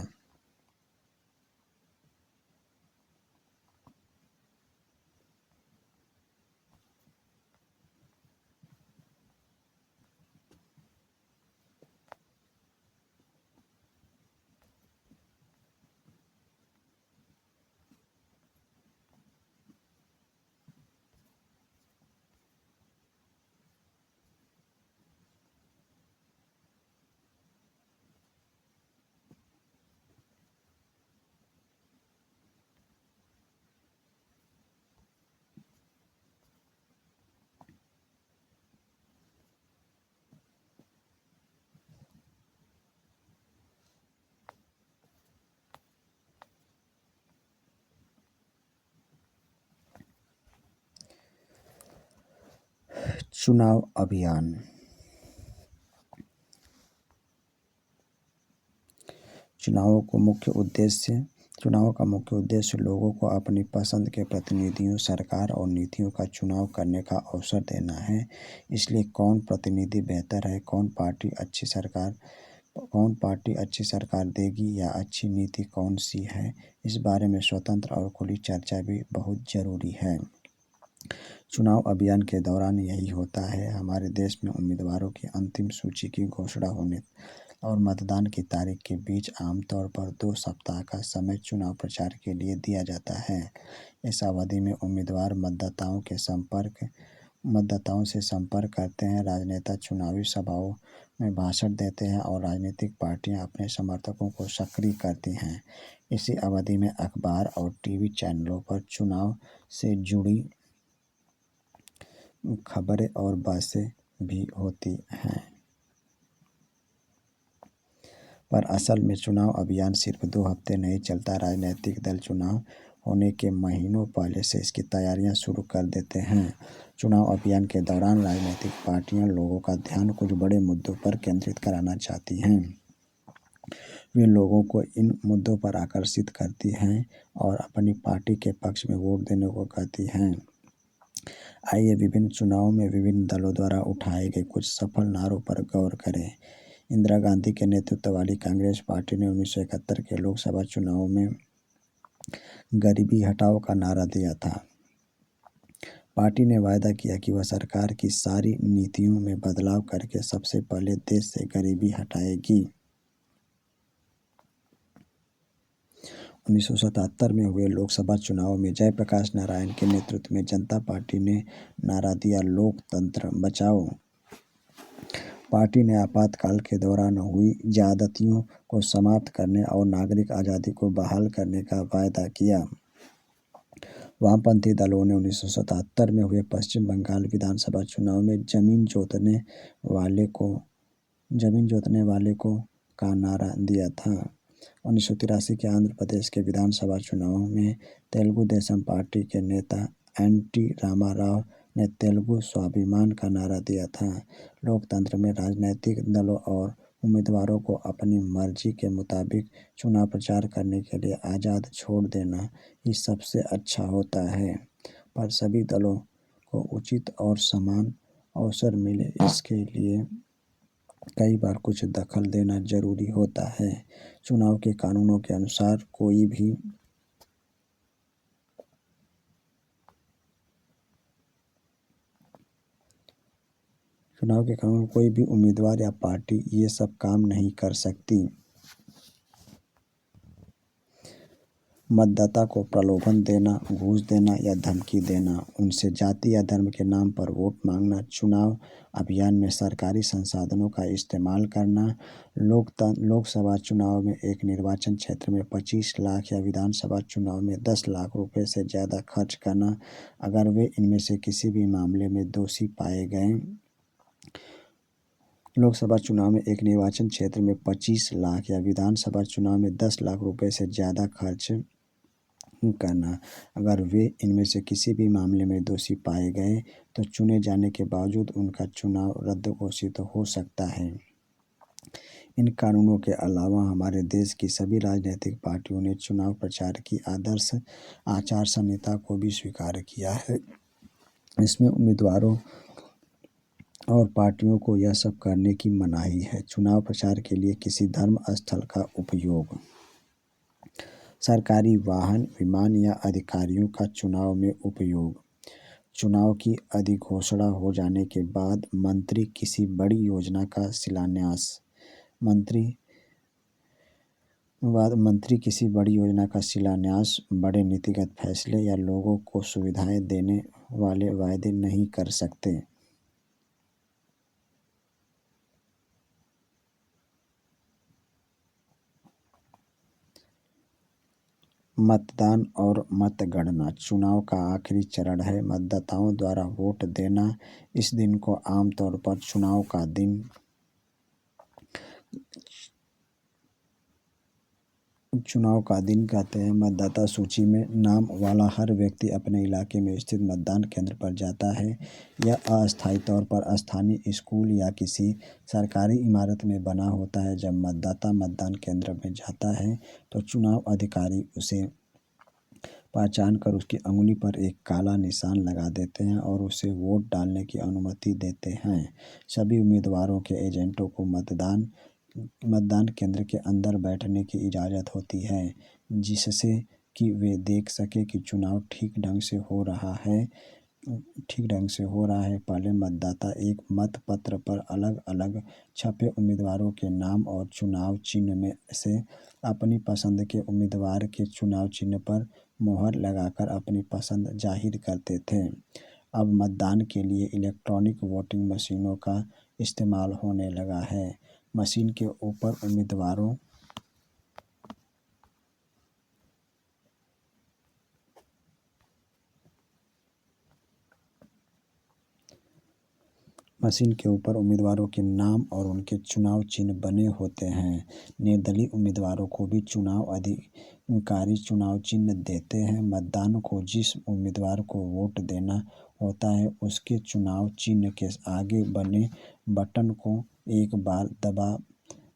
चुनाव अभियान। चुनाव का मुख्य उद्देश्य लोगों को अपनी पसंद के प्रतिनिधियों, सरकार और नीतियों का चुनाव करने का अवसर देना है। इसलिए कौन प्रतिनिधि बेहतर है, कौन पार्टी अच्छी सरकार देगी या अच्छी नीति कौन सी है, इस बारे में स्वतंत्र और खुली चर्चा भी बहुत जरूरी है। चुनाव अभियान के दौरान यही होता है। हमारे देश में उम्मीदवारों की अंतिम सूची की घोषणा होने और मतदान की तारीख के बीच आमतौर पर 2 सप्ताह का समय चुनाव प्रचार के लिए दिया जाता है। इस अवधि में उम्मीदवार मतदाताओं से संपर्क करते हैं, राजनेता चुनावी सभाओं में भाषण देते हैं और राजनीतिक पार्टियां अपने समर्थकों को सक्रिय करती हैं। इसी अवधि में अखबार और टीवी चैनलों पर चुनाव से जुड़ी खबरें और बहसें भी होती हैं। पर असल में चुनाव अभियान सिर्फ 2 हफ्ते नहीं चलता। राजनीतिक दल चुनाव होने के महीनों पहले से इसकी तैयारियां शुरू कर देते हैं। चुनाव अभियान के दौरान राजनीतिक पार्टियां लोगों का ध्यान कुछ बड़े मुद्दों पर केंद्रित कराना चाहती हैं। वे लोगों को इन मुद्दों पर आकर्षित करती हैं और अपनी पार्टी के पक्ष में वोट देने को कहती हैं। आइए विभिन्न चुनावों में विभिन्न दलों द्वारा उठाए गए कुछ सफल नारों पर गौर करें। इंदिरा गांधी के नेतृत्व वाली कांग्रेस पार्टी ने 1971 के लोकसभा चुनाव में गरीबी हटाओ का नारा दिया था। पार्टी ने वायदा किया कि वह सरकार की सारी नीतियों में बदलाव करके सबसे पहले देश से गरीबी हटाएगी। 1977 में हुए लोकसभा चुनाव में जयप्रकाश नारायण के नेतृत्व में जनता पार्टी ने नारा दिया, लोकतंत्र बचाओ। पार्टी ने आपातकाल के दौरान हुई ज्यादतियों को समाप्त करने और नागरिक आज़ादी को बहाल करने का वायदा किया। वामपंथी दलों ने 1977 में हुए पश्चिम बंगाल विधानसभा चुनाव में जमीन जोतने वाले को का नारा दिया था। 1983 के आंध्र प्रदेश के विधानसभा चुनाव में तेलुगु देशम पार्टी के नेता एन.टी. रामाराव ने तेलुगु स्वाभिमान का नारा दिया था। लोकतंत्र में राजनीतिक दलों और उम्मीदवारों को अपनी मर्जी के मुताबिक चुनाव प्रचार करने के लिए आज़ाद छोड़ देना ही सबसे अच्छा होता है, पर सभी दलों को उचित और समान अवसर मिले, इसके लिए कई बार कुछ दखल देना जरूरी होता है। चुनाव के कानूनों के अनुसार कोई भी उम्मीदवार या पार्टी ये सब काम नहीं कर सकती। मतदाता को प्रलोभन देना, घूस देना या धमकी देना, उनसे जाति या धर्म के नाम पर वोट मांगना, चुनाव अभियान में सरकारी संसाधनों का इस्तेमाल करना, लोकसभा चुनाव में एक निर्वाचन क्षेत्र में 25 लाख या विधानसभा चुनाव में 10 लाख रुपए से ज़्यादा खर्च करना, अगर वे इनमें से किसी भी मामले में दोषी पाए गए। लोकसभा चुनाव में एक निर्वाचन क्षेत्र में 25 लाख या विधानसभा चुनाव में 10 लाख रुपए से ज़्यादा खर्च करना, अगर वे इनमें से किसी भी मामले में दोषी पाए गए तो चुने जाने के बावजूद उनका चुनाव रद्द घोषित हो सकता है। इन कानूनों के अलावा हमारे देश की सभी राजनीतिक पार्टियों ने चुनाव प्रचार की आदर्श आचार संहिता को भी स्वीकार किया है। इसमें उम्मीदवारों और पार्टियों को यह सब करने की मनाही है। चुनाव प्रचार के लिए किसी धर्म स्थल का उपयोग, सरकारी वाहन, विमान या अधिकारियों का चुनाव में उपयोग, चुनाव की अधिघोषणा हो जाने के बाद मंत्री किसी बड़ी योजना का शिलान्यास, बड़े नीतिगत फैसले या लोगों को सुविधाएं देने वाले वायदे नहीं कर सकते। मतदान और मतगणना चुनाव का आखिरी चरण है। मतदाताओं द्वारा वोट देना। इस दिन को आमतौर पर चुनाव का दिन चुनाव का दिन कहते हैं। मतदाता सूची में नाम वाला हर व्यक्ति अपने इलाके में स्थित मतदान केंद्र पर जाता है। यह अस्थायी तौर पर स्थानीय स्कूल या किसी सरकारी इमारत में बना होता है। जब मतदाता मतदान केंद्र में जाता है तो चुनाव अधिकारी उसे पहचान कर उसकी अंगुली पर एक काला निशान लगा देते हैं और उसे वोट डालने की अनुमति देते हैं। सभी उम्मीदवारों के एजेंटों को मतदान केंद्र के अंदर बैठने की इजाज़त होती है, जिससे कि वे देख सके कि चुनाव ठीक ढंग से हो रहा है। पहले मतदाता एक मत पत्र पर अलग अलग छपे उम्मीदवारों के नाम और चुनाव चिन्ह में से अपनी पसंद के उम्मीदवार के चुनाव चिन्ह पर मोहर लगाकर अपनी पसंद जाहिर करते थे। अब मतदान के लिए इलेक्ट्रॉनिक वोटिंग मशीनों का इस्तेमाल होने लगा है। मशीन के ऊपर उम्मीदवारों के नाम और उनके चुनाव चिन्ह बने होते हैं। निर्दलीय उम्मीदवारों को भी चुनाव अधिकारी चुनाव चिन्ह देते हैं। मतदान को जिस उम्मीदवार को वोट देना होता है उसके चुनाव चिन्ह के आगे बने बटन को एक बार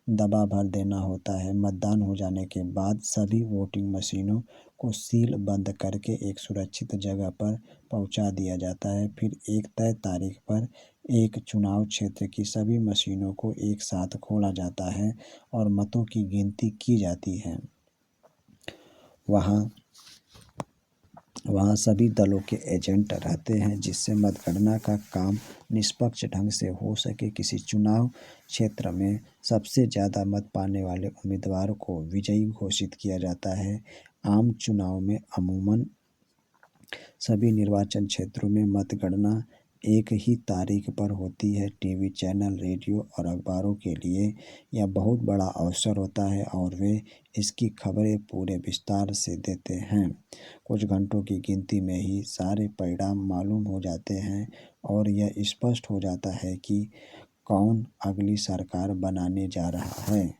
दबा भर देना होता है। मतदान हो जाने के बाद सभी वोटिंग मशीनों को सील बंद करके एक सुरक्षित जगह पर पहुंचा दिया जाता है। फिर एक तय तारीख पर एक चुनाव क्षेत्र की सभी मशीनों को एक साथ खोला जाता है और मतों की गिनती की जाती है। वहाँ सभी दलों के एजेंट रहते हैं, जिससे मतगणना का काम निष्पक्ष ढंग से हो सके। किसी चुनाव क्षेत्र में सबसे ज़्यादा मत पाने वाले उम्मीदवार को विजयी घोषित किया जाता है। आम चुनाव में अमूमन सभी निर्वाचन क्षेत्रों में मतगणना एक ही तारीख पर होती है। टीवी चैनल, रेडियो और अखबारों के लिए यह बहुत बड़ा अवसर होता है और वे इसकी खबरें पूरे विस्तार से देते हैं। कुछ घंटों की गिनती में ही सारे परिणाम मालूम हो जाते हैं और यह स्पष्ट हो जाता है कि कौन अगली सरकार बनाने जा रहा है।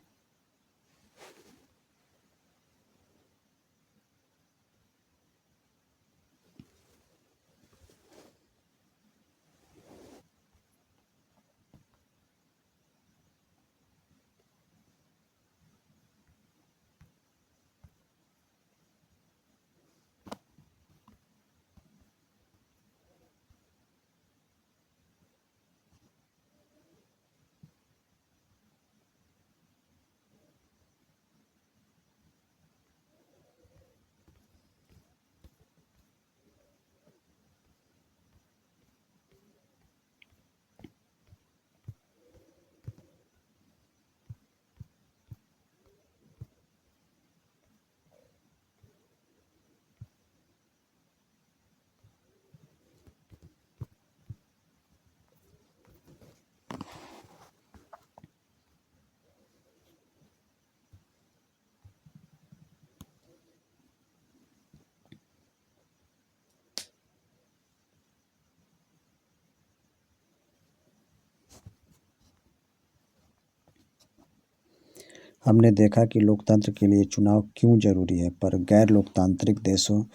हमने देखा कि लोकतंत्र के लिए चुनाव क्यों जरूरी है, पर गैर लोकतांत्रिक देशों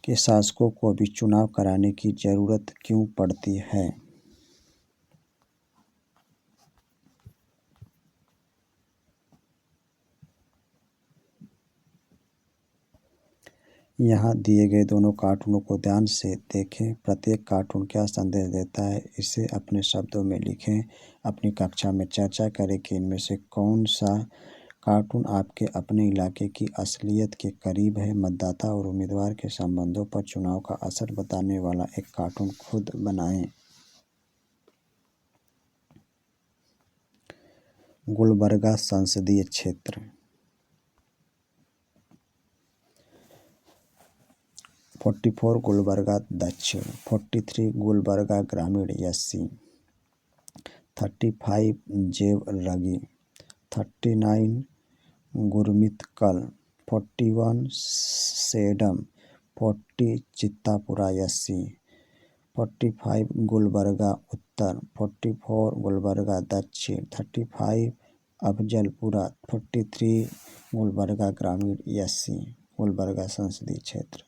के शासकों को भी चुनाव कराने की जरूरत क्यों पड़ती है। यहाँ दिए गए दोनों कार्टूनों को ध्यान से देखें। प्रत्येक कार्टून क्या संदेश देता है, इसे अपने शब्दों में लिखें। अपनी कक्षा में चर्चा करें कि इनमें से कौन सा कार्टून आपके अपने इलाके की असलियत के करीब है। मतदाता और उम्मीदवार के संबंधों पर चुनाव का असर बताने वाला एक कार्टून खुद बनाएं। गुलबर्गा संसदीय क्षेत्र। 44 गुलबर्गा दक्षिण, 43 गुलबर्गा ग्रामीण एससी, 35 जेवरगी, 39 गुरमितकल, 41 सेडम, 40 चित्तापुरा एससी, 45 गुलबर्गा उत्तर, 44 गुलबर्गा दक्षिण, 35 अफजलपुरा 43, गुलबर्गा ग्रामीण 80, गुलबर्गा संसदीय क्षेत्र।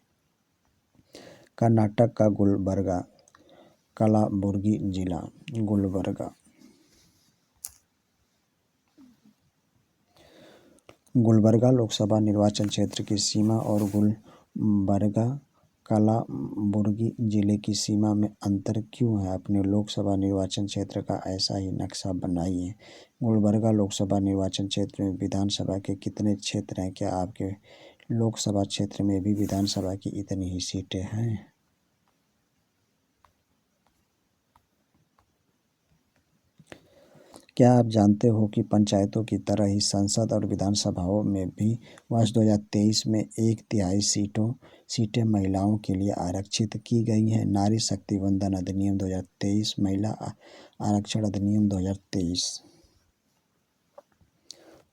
कर्नाटक का गुलबर्गा, कलाबुर्गी जिला, गुलबर्गा। गुलबर्गा लोकसभा निर्वाचन क्षेत्र की सीमा और गुलबर्गा कलाबुर्गी जिले की सीमा में अंतर क्यों है? अपने लोकसभा निर्वाचन क्षेत्र का ऐसा ही नक्शा बनाइए। गुलबर्गा लोकसभा निर्वाचन क्षेत्र में विधानसभा के कितने क्षेत्र हैं? क्या आपके लोकसभा क्षेत्र में भी विधानसभा की इतनी ही सीटें हैं? क्या आप जानते हो कि पंचायतों की तरह ही संसद और विधानसभाओं में भी वर्ष 2023 में 1/3 सीटें महिलाओं के लिए आरक्षित की गई हैं? नारी शक्ति वंदन अधिनियम 2023, महिला आरक्षण अधिनियम 2023।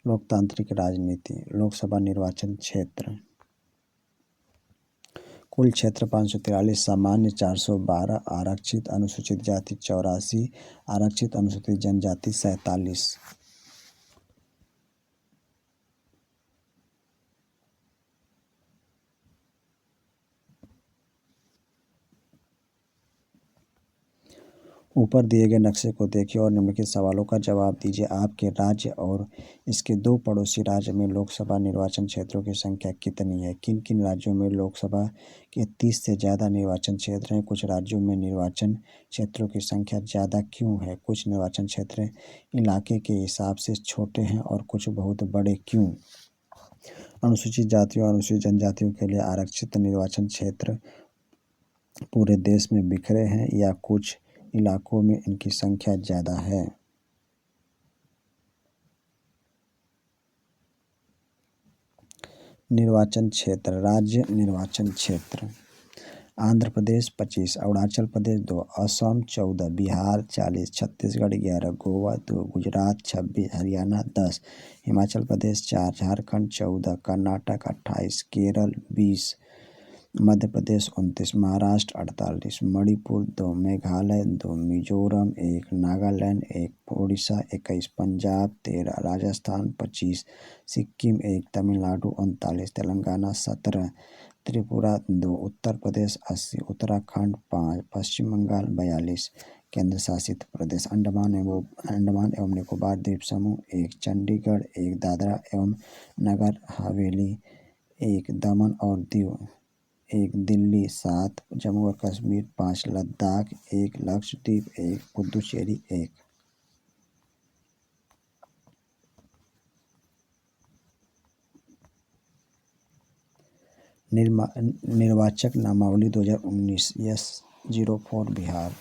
लोकतांत्रिक राजनीति, लोकसभा निर्वाचन क्षेत्र। कुल क्षेत्र 543, सामान्य 412, आरक्षित अनुसूचित जाति 84, आरक्षित अनुसूचित जनजाति 47। ऊपर दिए गए नक्शे को देखिए और निम्नलिखित सवालों का जवाब दीजिए। आपके राज्य और इसके दो पड़ोसी राज्य में लोकसभा निर्वाचन क्षेत्रों की संख्या कितनी है? किन किन राज्यों में लोकसभा के 30 से ज़्यादा निर्वाचन क्षेत्र हैं? कुछ राज्यों में निर्वाचन क्षेत्रों की संख्या ज़्यादा क्यों है? कुछ निर्वाचन क्षेत्र इलाके के हिसाब से छोटे हैं और कुछ बहुत बड़े क्यों? अनुसूचित जातियों और अनुसूचित जनजातियों के लिए आरक्षित निर्वाचन क्षेत्र पूरे देश में बिखरे हैं या कुछ इलाकों में इनकी संख्या ज़्यादा है? निर्वाचन क्षेत्र, राज्य निर्वाचन क्षेत्र। आंध्र प्रदेश 25, अरुणाचल प्रदेश 2, असम 14, बिहार 40, छत्तीसगढ़ 11, गोवा 2, गुजरात 26, हरियाणा 10, हिमाचल प्रदेश 4, झारखंड 14, कर्नाटक 28, केरल 20, मध्य प्रदेश 29, महाराष्ट्र 48, मणिपुर 2, मेघालय 2, मिजोरम 1, नागालैंड 1, उड़ीसा 21, पंजाब 13, राजस्थान 25, सिक्किम 1, तमिलनाडु 39, तेलंगाना 17, त्रिपुरा 2, उत्तर प्रदेश 80, उत्तराखंड 5, पश्चिम बंगाल 42, केंद्र शासित प्रदेश अंडमान एवं निकोबार द्वीप समूह 1, चंडीगढ़ 1, दादरा एवं नगर हवेली 1, दमन और दीव 1, दिल्ली 7, जम्मू और कश्मीर 5, लद्दाख 1, लक्षद्वीप 1, पुदुचेरी 1। निर्वाचक नामावली 2019, S04 बिहार।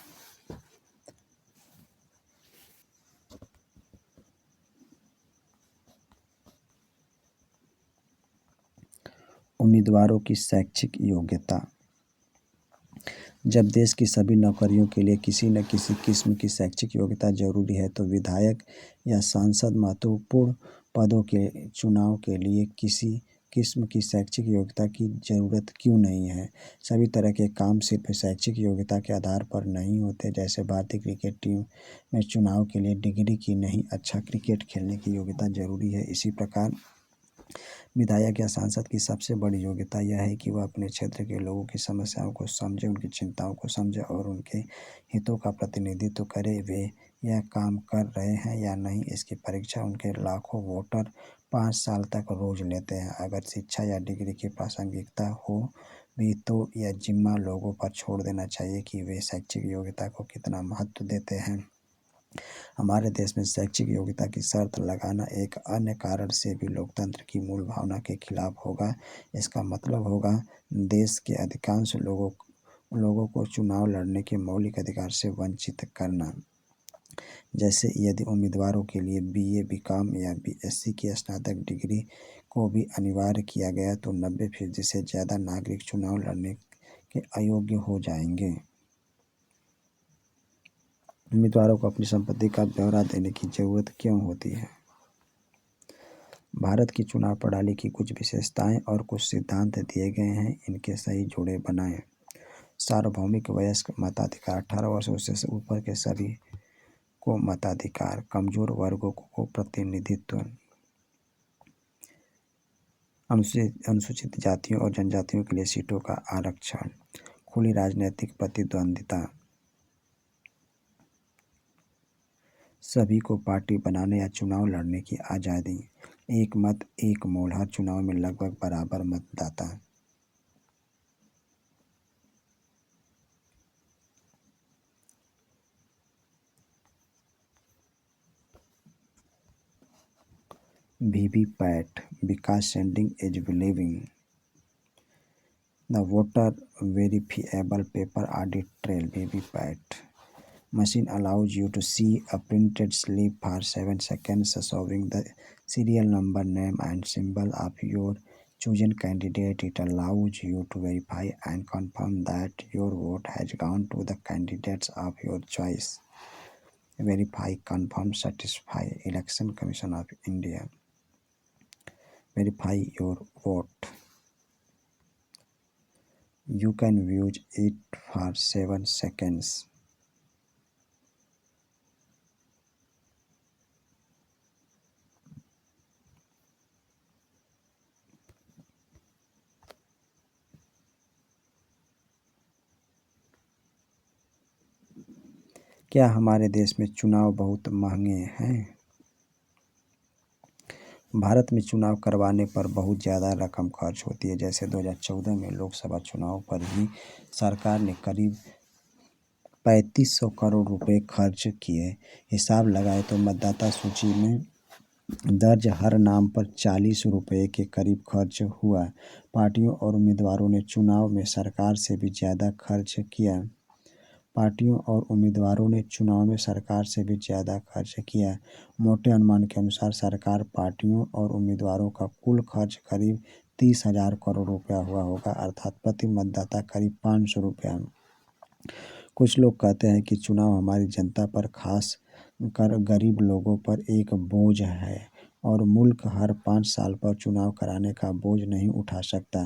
उम्मीदवारों की शैक्षिक योग्यता। जब देश की सभी नौकरियों के लिए किसी न किसी किस्म की शैक्षिक योग्यता जरूरी है तो विधायक या सांसद महत्वपूर्ण पदों के चुनाव के लिए किसी किस्म की शैक्षिक योग्यता की जरूरत क्यों नहीं है? सभी तरह के काम सिर्फ शैक्षिक योग्यता के आधार पर नहीं होते। जैसे भारतीय क्रिकेट टीम में चुनाव के लिए डिग्री की नहीं, अच्छा क्रिकेट खेलने की योग्यता जरूरी है। इसी प्रकार विधायक या सांसद की सबसे बड़ी योग्यता यह है कि वह अपने क्षेत्र के लोगों की समस्याओं को समझे, उनकी चिंताओं को समझे और उनके हितों का प्रतिनिधित्व करे। वे यह काम कर रहे हैं या नहीं, इसकी परीक्षा उनके लाखों वोटर 5 साल तक रोज लेते हैं। अगर शिक्षा या डिग्री की प्रासंगिकता हो भी तो यह जिम्मा लोगों पर छोड़ देना चाहिए कि वे शैक्षिक योग्यता को कितना महत्व देते हैं। हमारे देश में शैक्षिक योग्यता की शर्त लगाना एक अन्य कारण से भी लोकतंत्र की मूल भावना के खिलाफ होगा। इसका मतलब होगा देश के अधिकांश लोगों को चुनाव लड़ने के मौलिक अधिकार से वंचित करना। जैसे यदि उम्मीदवारों के लिए BA, BCom या BSc की स्नातक डिग्री को भी अनिवार्य किया गया तो 90% से ज़्यादा नागरिक चुनाव लड़ने के अयोग्य हो जाएंगे। उम्मीदवारों को अपनी संपत्ति का ब्यौरा देने की जरूरत क्यों होती है? भारत की चुनाव प्रणाली की कुछ विशेषताएं और कुछ सिद्धांत दिए गए हैं, इनके सही जोड़े बनाएं। सार्वभौमिक वयस्क मताधिकार, 18 वर्षों से ऊपर के सभी को मताधिकार, कमजोर वर्गों को प्रतिनिधित्व, अनुसूचित जातियों और जनजातियों के लिए सीटों का आरक्षण, खुली राजनीतिक प्रतिद्वंदिता, सभी को पार्टी बनाने या चुनाव लड़ने की आज़ादी, एक मत एक मोल, हर चुनाव में लगभग बराबर मतदाता। VVPAT, Vikas sending is believing the voter verifiable paper audit trail. VVPAT machine allows you to see a printed slip for 7 seconds showing the serial number, name and symbol of your chosen candidate. It allows you to verify and confirm that your vote has gone to the candidates of your choice. Verify, confirm, satisfy. Election Commission of India. Verify your vote. You can view it for 7 seconds. क्या हमारे देश में चुनाव बहुत महंगे हैं? भारत में चुनाव करवाने पर बहुत ज़्यादा रकम खर्च होती है। जैसे 2014 में लोकसभा चुनाव पर ही सरकार ने करीब 3500 करोड़ रुपए खर्च किए। हिसाब लगाए तो मतदाता सूची में दर्ज हर नाम पर 40 रुपये के करीब खर्च हुआ। पार्टियों और उम्मीदवारों ने चुनाव में सरकार से भी ज़्यादा खर्च किया। मोटे अनुमान के अनुसार सरकार, पार्टियों और उम्मीदवारों का कुल खर्च करीब 30,000 करोड़ रुपया हुआ होगा, अर्थात प्रति मतदाता करीब 500 रुपया। कुछ लोग कहते हैं कि चुनाव हमारी जनता पर, खास कर गरीब लोगों पर एक बोझ है और मुल्क हर 5 साल पर चुनाव कराने का बोझ नहीं उठा सकता।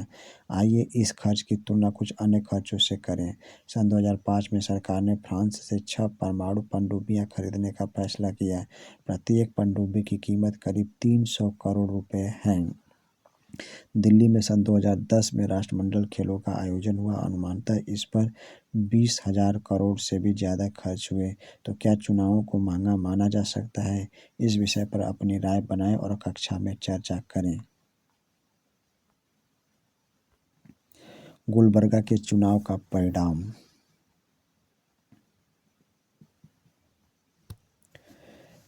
आइए इस खर्च की तुलना कुछ अन्य खर्चों से करें। सन 2005 में सरकार ने फ्रांस से 6 परमाणु पनडुब्बियां खरीदने का फैसला किया। प्रत्येक पनडुब्बी की कीमत करीब 300 करोड़ रुपए है। दिल्ली में सन 2010 में राष्ट्रमंडल खेलों का आयोजन हुआ। अनुमानतः इस पर 20,000 करोड़ से भी ज़्यादा खर्च हुए। तो क्या चुनावों को महंगा माना जा सकता है? इस विषय पर अपनी राय बनाएं और कक्षा में चर्चा करें। गुलबर्गा के चुनाव का परिणाम।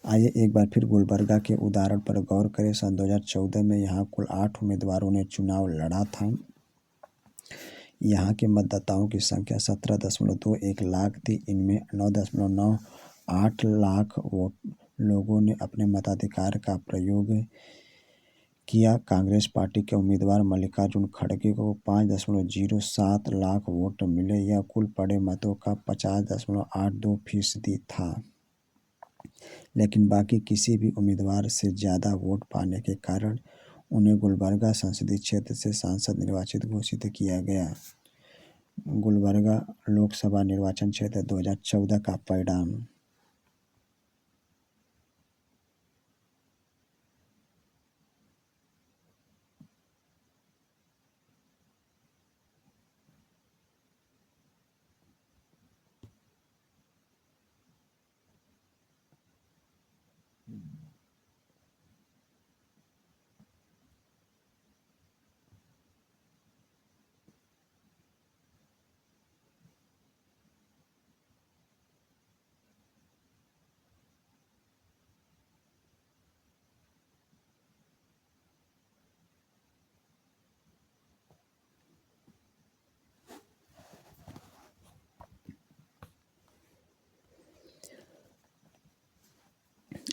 आइए एक बार फिर गुलबर्गा के उदाहरण पर गौर करें। सन 2014 में यहाँ कुल 8 उम्मीदवारों ने चुनाव लड़ा था। यहाँ के मतदाताओं की संख्या 17.21 लाख थी। इनमें 9.98 लाख लोगों ने अपने मताधिकार का प्रयोग किया। कांग्रेस पार्टी के उम्मीदवार मल्लिकार्जुन खड़गे को 5.07 लाख वोट मिले। यह कुल पड़े मतों का 50.82% था, लेकिन बाकी किसी भी उम्मीदवार से ज़्यादा वोट पाने के कारण उन्हें गुलबर्गा संसदीय क्षेत्र से सांसद निर्वाचित घोषित किया गया। गुलबर्गा लोकसभा निर्वाचन क्षेत्र 2014 का परिणाम।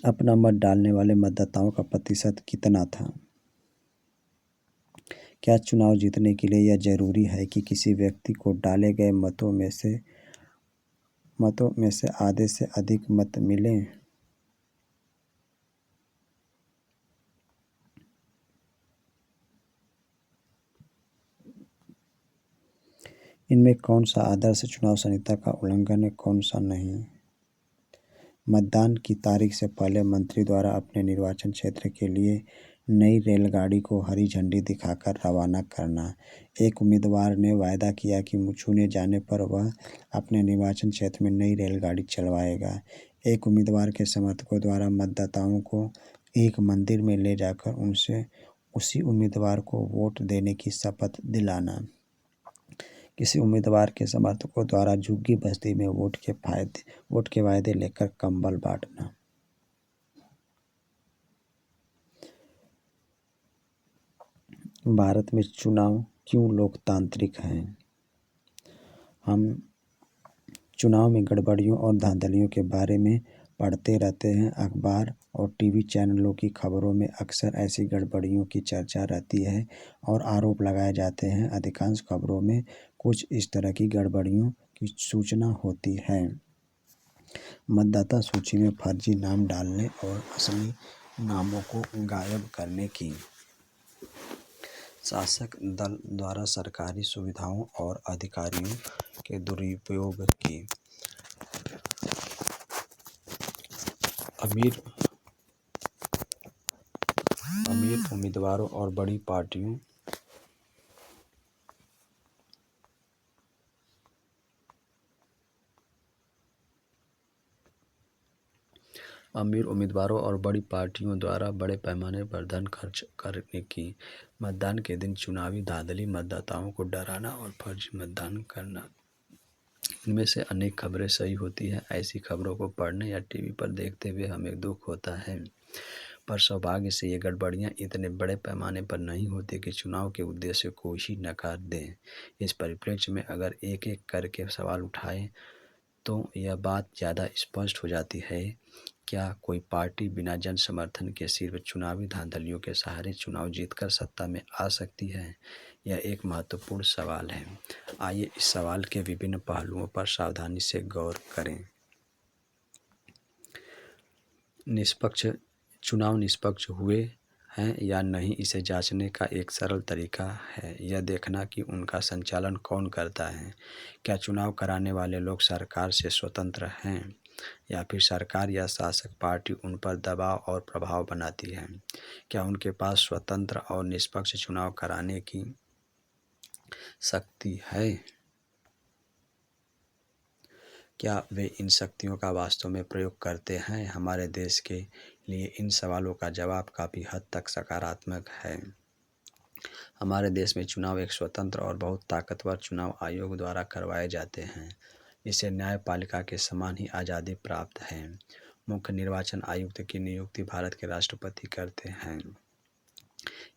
अपना मत डालने वाले मतदाताओं का प्रतिशत कितना था? क्या चुनाव जीतने के लिए यह जरूरी है कि किसी व्यक्ति को डाले गए मतों में से आधे से अधिक मत मिलें? इनमें कौन सा आदर्श चुनाव संहिता का उल्लंघन है, कौन सा नहीं? मतदान की तारीख से पहले मंत्री द्वारा अपने निर्वाचन क्षेत्र के लिए नई रेलगाड़ी को हरी झंडी दिखाकर रवाना करना। एक उम्मीदवार ने वायदा किया कि चुने जाने पर वह अपने निर्वाचन क्षेत्र में नई रेलगाड़ी चलवाएगा। एक उम्मीदवार के समर्थकों द्वारा मतदाताओं को एक मंदिर में ले जाकर उनसे उसी उम्मीदवार को वोट देने की शपथ दिलाना। किसी उम्मीदवार के समर्थकों द्वारा झुग्गी बस्ती में वोट के वायदे लेकर कंबल बांटना। भारत में चुनाव क्यों लोकतांत्रिक हैं? हम चुनाव में गड़बड़ियों और धांधलियों के बारे में पढ़ते रहते हैं। अखबार और टीवी चैनलों की खबरों में अक्सर ऐसी गड़बड़ियों की चर्चा रहती है और आरोप लगाए जाते हैं। अधिकांश खबरों में कुछ इस तरह की गड़बड़ियों की सूचना होती है। मतदाता सूची में फर्जी नाम डालने और असली नामों को गायब करने की, शासक दल द्वारा सरकारी सुविधाओं और अधिकारियों के दुरुपयोग की, अमीर उम्मीदवारों और बड़ी पार्टियों द्वारा बड़े पैमाने पर धन खर्च करने की, मतदान के दिन चुनावी धांधली, मतदाताओं को डराना और फर्जी मतदान करना। इनमें से अनेक खबरें सही होती हैं। ऐसी खबरों को पढ़ने या टीवी पर देखते हुए हमें दुख होता है, पर सौभाग्य से ये गड़बड़ियाँ इतने बड़े पैमाने पर नहीं होती कि चुनाव के उद्देश्य को ही नकार दें। इस परिप्रेक्ष्य में अगर एक एक करके सवाल उठाएं तो यह बात ज़्यादा स्पष्ट हो जाती है। क्या कोई पार्टी बिना जन समर्थन के सिर्फ चुनावी धांधलियों के सहारे चुनाव जीतकर सत्ता में आ सकती है? यह एक महत्वपूर्ण सवाल है। आइए इस सवाल के विभिन्न पहलुओं पर सावधानी से गौर करें। चुनाव निष्पक्ष हुए हैं या नहीं, इसे जांचने का एक सरल तरीका है यह देखना कि उनका संचालन कौन करता है। क्या चुनाव कराने वाले लोग सरकार से स्वतंत्र हैं या फिर सरकार या शासक पार्टी उन पर दबाव और प्रभाव बनाती है? क्या उनके पास स्वतंत्र और निष्पक्ष चुनाव कराने की शक्ति है? क्या वे इन शक्तियों का वास्तव में प्रयोग करते हैं? हमारे देश के लिए इन सवालों का जवाब काफ़ी हद तक सकारात्मक है। हमारे देश में चुनाव एक स्वतंत्र और बहुत ताकतवर चुनाव आयोग द्वारा करवाए जाते हैं। इसे न्यायपालिका के समान ही आज़ादी प्राप्त है। मुख्य निर्वाचन आयुक्त की नियुक्ति भारत के राष्ट्रपति करते हैं।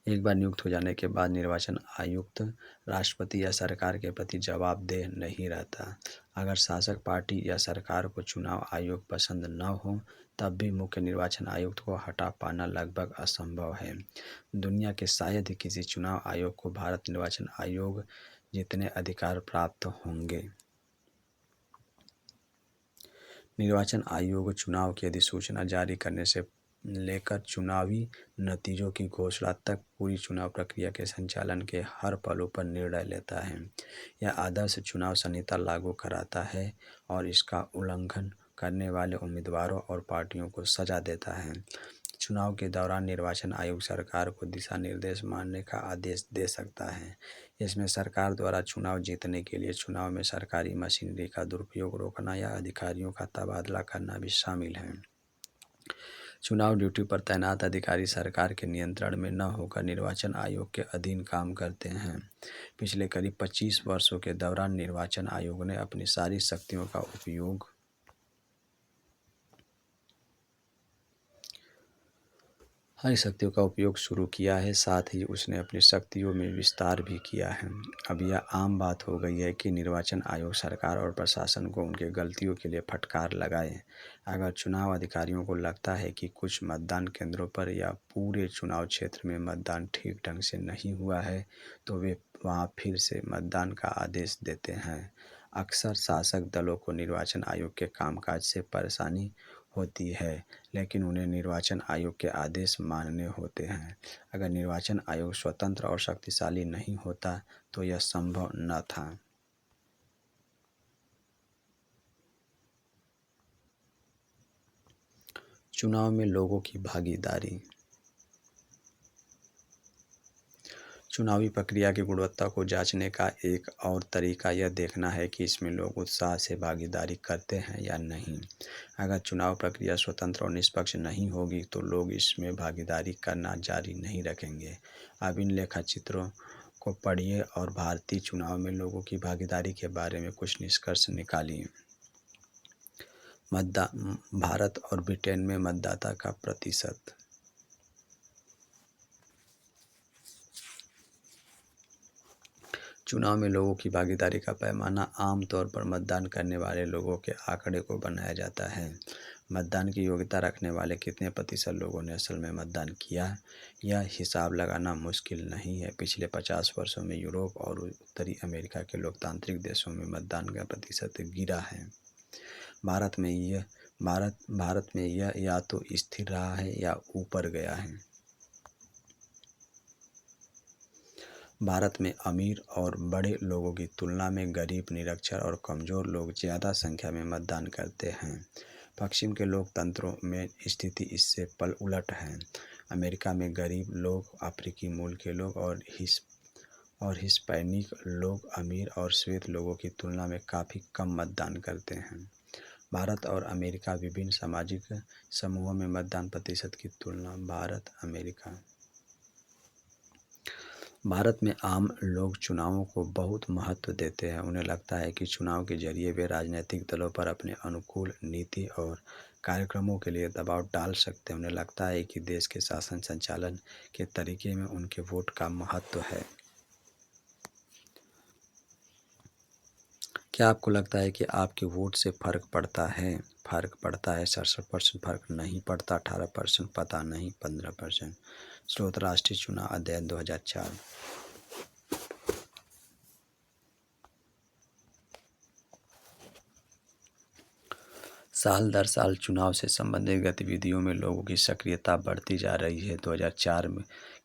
एक बार नियुक्त हो जाने के बाद निर्वाचन आयुक्त राष्ट्रपति या सरकार के प्रति जवाबदेह नहीं रहता। अगर शासक पार्टी या सरकार को चुनाव आयोग पसंद न हो तब भी मुख्य निर्वाचन आयुक्त को हटा पाना लगभग असंभव है। दुनिया के शायद ही किसी चुनाव आयोग को भारत निर्वाचन आयोग जितने अधिकार प्राप्त होंगे। निर्वाचन आयोग चुनाव की अधिसूचना जारी करने से लेकर चुनावी नतीजों की घोषणा तक पूरी चुनाव प्रक्रिया के संचालन के हर पलों पर निर्णय लेता है। यह आदर्श चुनाव संहिता लागू कराता है और इसका उल्लंघन करने वाले उम्मीदवारों और पार्टियों को सजा देता है। चुनाव के दौरान निर्वाचन आयोग सरकार को दिशा निर्देश मानने का आदेश दे सकता है। इसमें सरकार द्वारा चुनाव जीतने के लिए चुनाव में सरकारी मशीनरी का दुरुपयोग रोकना या अधिकारियों का तबादला करना भी शामिल है। चुनाव ड्यूटी पर तैनात अधिकारी सरकार के नियंत्रण में न होकर निर्वाचन आयोग के अधीन काम करते हैं। पिछले करीब 25 वर्षों के दौरान निर्वाचन आयोग ने अपनी सारी शक्तियों का उपयोग शुरू किया है, साथ ही उसने अपनी शक्तियों में विस्तार भी किया है। अब यह आम बात हो गई है कि निर्वाचन आयोग सरकार और प्रशासन को उनके गलतियों के लिए फटकार लगाए। अगर चुनाव अधिकारियों को लगता है कि कुछ मतदान केंद्रों पर या पूरे चुनाव क्षेत्र में मतदान ठीक ढंग से नहीं हुआ है तो वे वहां फिर से मतदान का आदेश देते हैं। अक्सर शासक दलों को निर्वाचन आयोग के कामकाज से परेशानी होती है, लेकिन उन्हें निर्वाचन आयोग के आदेश मानने होते हैं। अगर निर्वाचन आयोग स्वतंत्र और शक्तिशाली नहीं होता तो यह संभव न था। चुनाव में लोगों की भागीदारी। चुनावी प्रक्रिया की गुणवत्ता को जांचने का एक और तरीका यह देखना है कि इसमें लोग उत्साह से भागीदारी करते हैं या नहीं। अगर चुनाव प्रक्रिया स्वतंत्र और निष्पक्ष नहीं होगी तो लोग इसमें भागीदारी करना जारी नहीं रखेंगे। अब इन लेखाचित्रों को पढ़िए और भारतीय चुनाव में लोगों की भागीदारी के बारे में कुछ निष्कर्ष निकालिए। भारत और ब्रिटेन में मतदाता का प्रतिशत। चुनाव में लोगों की भागीदारी का पैमाना आमतौर पर मतदान करने वाले लोगों के आंकड़े को बनाया जाता है। मतदान की योग्यता रखने वाले कितने प्रतिशत लोगों ने असल में मतदान किया, यह हिसाब लगाना मुश्किल नहीं है। पिछले 50 वर्षों में यूरोप और उत्तरी अमेरिका के लोकतांत्रिक देशों में मतदान का प्रतिशत गिरा है। भारत में यह या तो स्थिर रहा है या ऊपर गया है। भारत में अमीर और बड़े लोगों की तुलना में गरीब, निरक्षर और कमज़ोर लोग ज़्यादा संख्या में मतदान करते हैं। पश्चिम के लोकतंत्रों में स्थिति इससे पल उलट है। अमेरिका में गरीब लोग, अफ्रीकी मूल के लोग और हिस्पैनिक लोग अमीर और श्वेत लोगों की तुलना में काफ़ी कम मतदान करते हैं। भारत और अमेरिका विभिन्न सामाजिक समूहों में मतदान प्रतिशत की तुलना। भारत में आम लोग चुनावों को बहुत महत्व देते हैं। उन्हें लगता है कि चुनाव के जरिए वे राजनीतिक दलों पर अपने अनुकूल नीति और कार्यक्रमों के लिए दबाव डाल सकते हैं। उन्हें लगता है कि देश के शासन संचालन के तरीके में उनके वोट का महत्व है। क्या आपको लगता है कि आपके वोट से फ़र्क पड़ता है? फ़र्क पड़ता है। 67% फ़र्क नहीं पड़ता, 18% पता नहीं, 15%। स्रोत राष्ट्रीय चुनाव अध्ययन 2004। साल दर साल चुनाव से संबंधित गतिविधियों में लोगों की सक्रियता बढ़ती जा रही है। 2004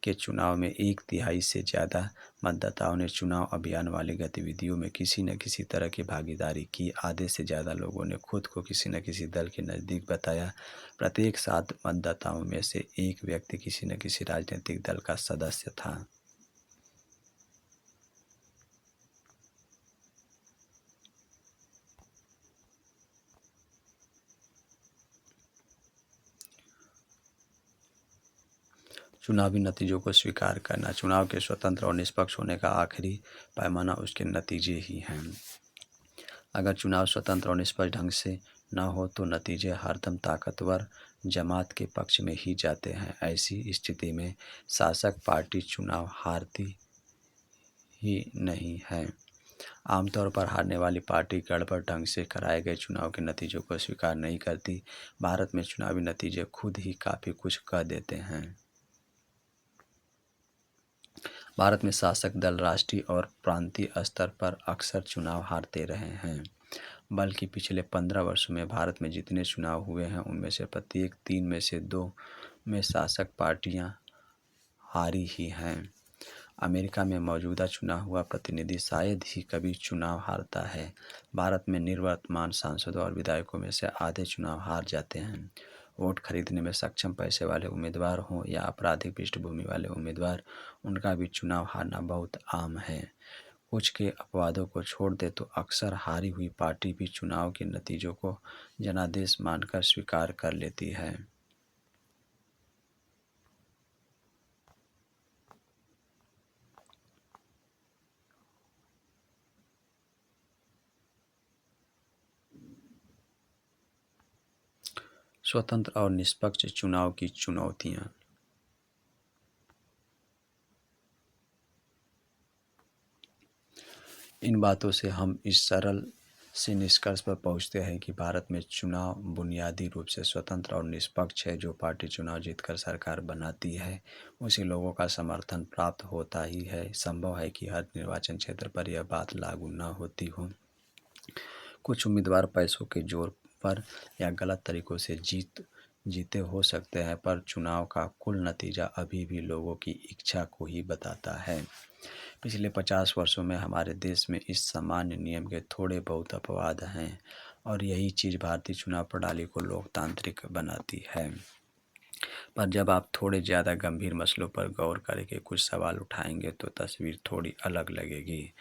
के चुनाव में 1/3 से ज़्यादा मतदाताओं ने चुनाव अभियान वाली गतिविधियों में किसी न किसी तरह की भागीदारी की। आधे से ज़्यादा लोगों ने खुद को किसी न किसी दल के नज़दीक बताया। प्रत्येक 7 मतदाताओं में से एक व्यक्ति किसी न किसी राजनीतिक दल का सदस्य था। चुनावी नतीजों को स्वीकार करना। चुनाव के स्वतंत्र और निष्पक्ष होने का आखिरी पैमाना उसके नतीजे ही हैं। अगर चुनाव स्वतंत्र और निष्पक्ष ढंग से न हो तो नतीजे हरदम ताकतवर जमात के पक्ष में ही जाते हैं। ऐसी स्थिति में शासक पार्टी चुनाव हारती ही नहीं है। आमतौर पर हारने वाली पार्टी गड़बड़ ढंग से कराए गए चुनाव के नतीजों को स्वीकार नहीं करती। भारत में चुनावी नतीजे खुद ही काफ़ी कुछ कह देते हैं। भारत में शासक दल राष्ट्रीय और प्रांतीय स्तर पर अक्सर चुनाव हारते रहे हैं। बल्कि पिछले 15 वर्षों में भारत में जितने चुनाव हुए हैं उनमें से प्रत्येक 3 में से 2 में शासक पार्टियां हारी ही हैं। अमेरिका में मौजूदा चुना हुआ प्रतिनिधि शायद ही कभी चुनाव हारता है। भारत में निवर्तमान सांसदों और विधायकों में से आधे चुनाव हार जाते हैं। वोट खरीदने में सक्षम पैसे वाले उम्मीदवार हों या आपराधिक पृष्ठभूमि वाले उम्मीदवार, उनका भी चुनाव हारना बहुत आम है। कुछ के अपवादों को छोड़ दे तो अक्सर हारी हुई पार्टी भी चुनाव के नतीजों को जनादेश मानकर स्वीकार कर लेती है। स्वतंत्र और निष्पक्ष चुनाव की चुनौतियां। इन बातों से हम इस सरल से निष्कर्ष पर पहुंचते हैं कि भारत में चुनाव बुनियादी रूप से स्वतंत्र और निष्पक्ष है। जो पार्टी चुनाव जीतकर सरकार बनाती है उसे लोगों का समर्थन प्राप्त होता ही है। संभव है कि हर निर्वाचन क्षेत्र पर यह बात लागू न होती हो। कुछ उम्मीदवार पैसों के जोर पर या गलत तरीकों से जीते हो सकते हैं, पर चुनाव का कुल नतीजा अभी भी लोगों की इच्छा को ही बताता है। पिछले 50 वर्षों में हमारे देश में इस सामान्य नियम के थोड़े बहुत अपवाद हैं। और यही चीज़ भारतीय चुनाव प्रणाली को लोकतांत्रिक बनाती है। पर जब आप थोड़े ज़्यादा गंभीर मसलों पर गौर करके कुछ सवाल उठाएंगे तो तस्वीर थोड़ी अलग लगेगी।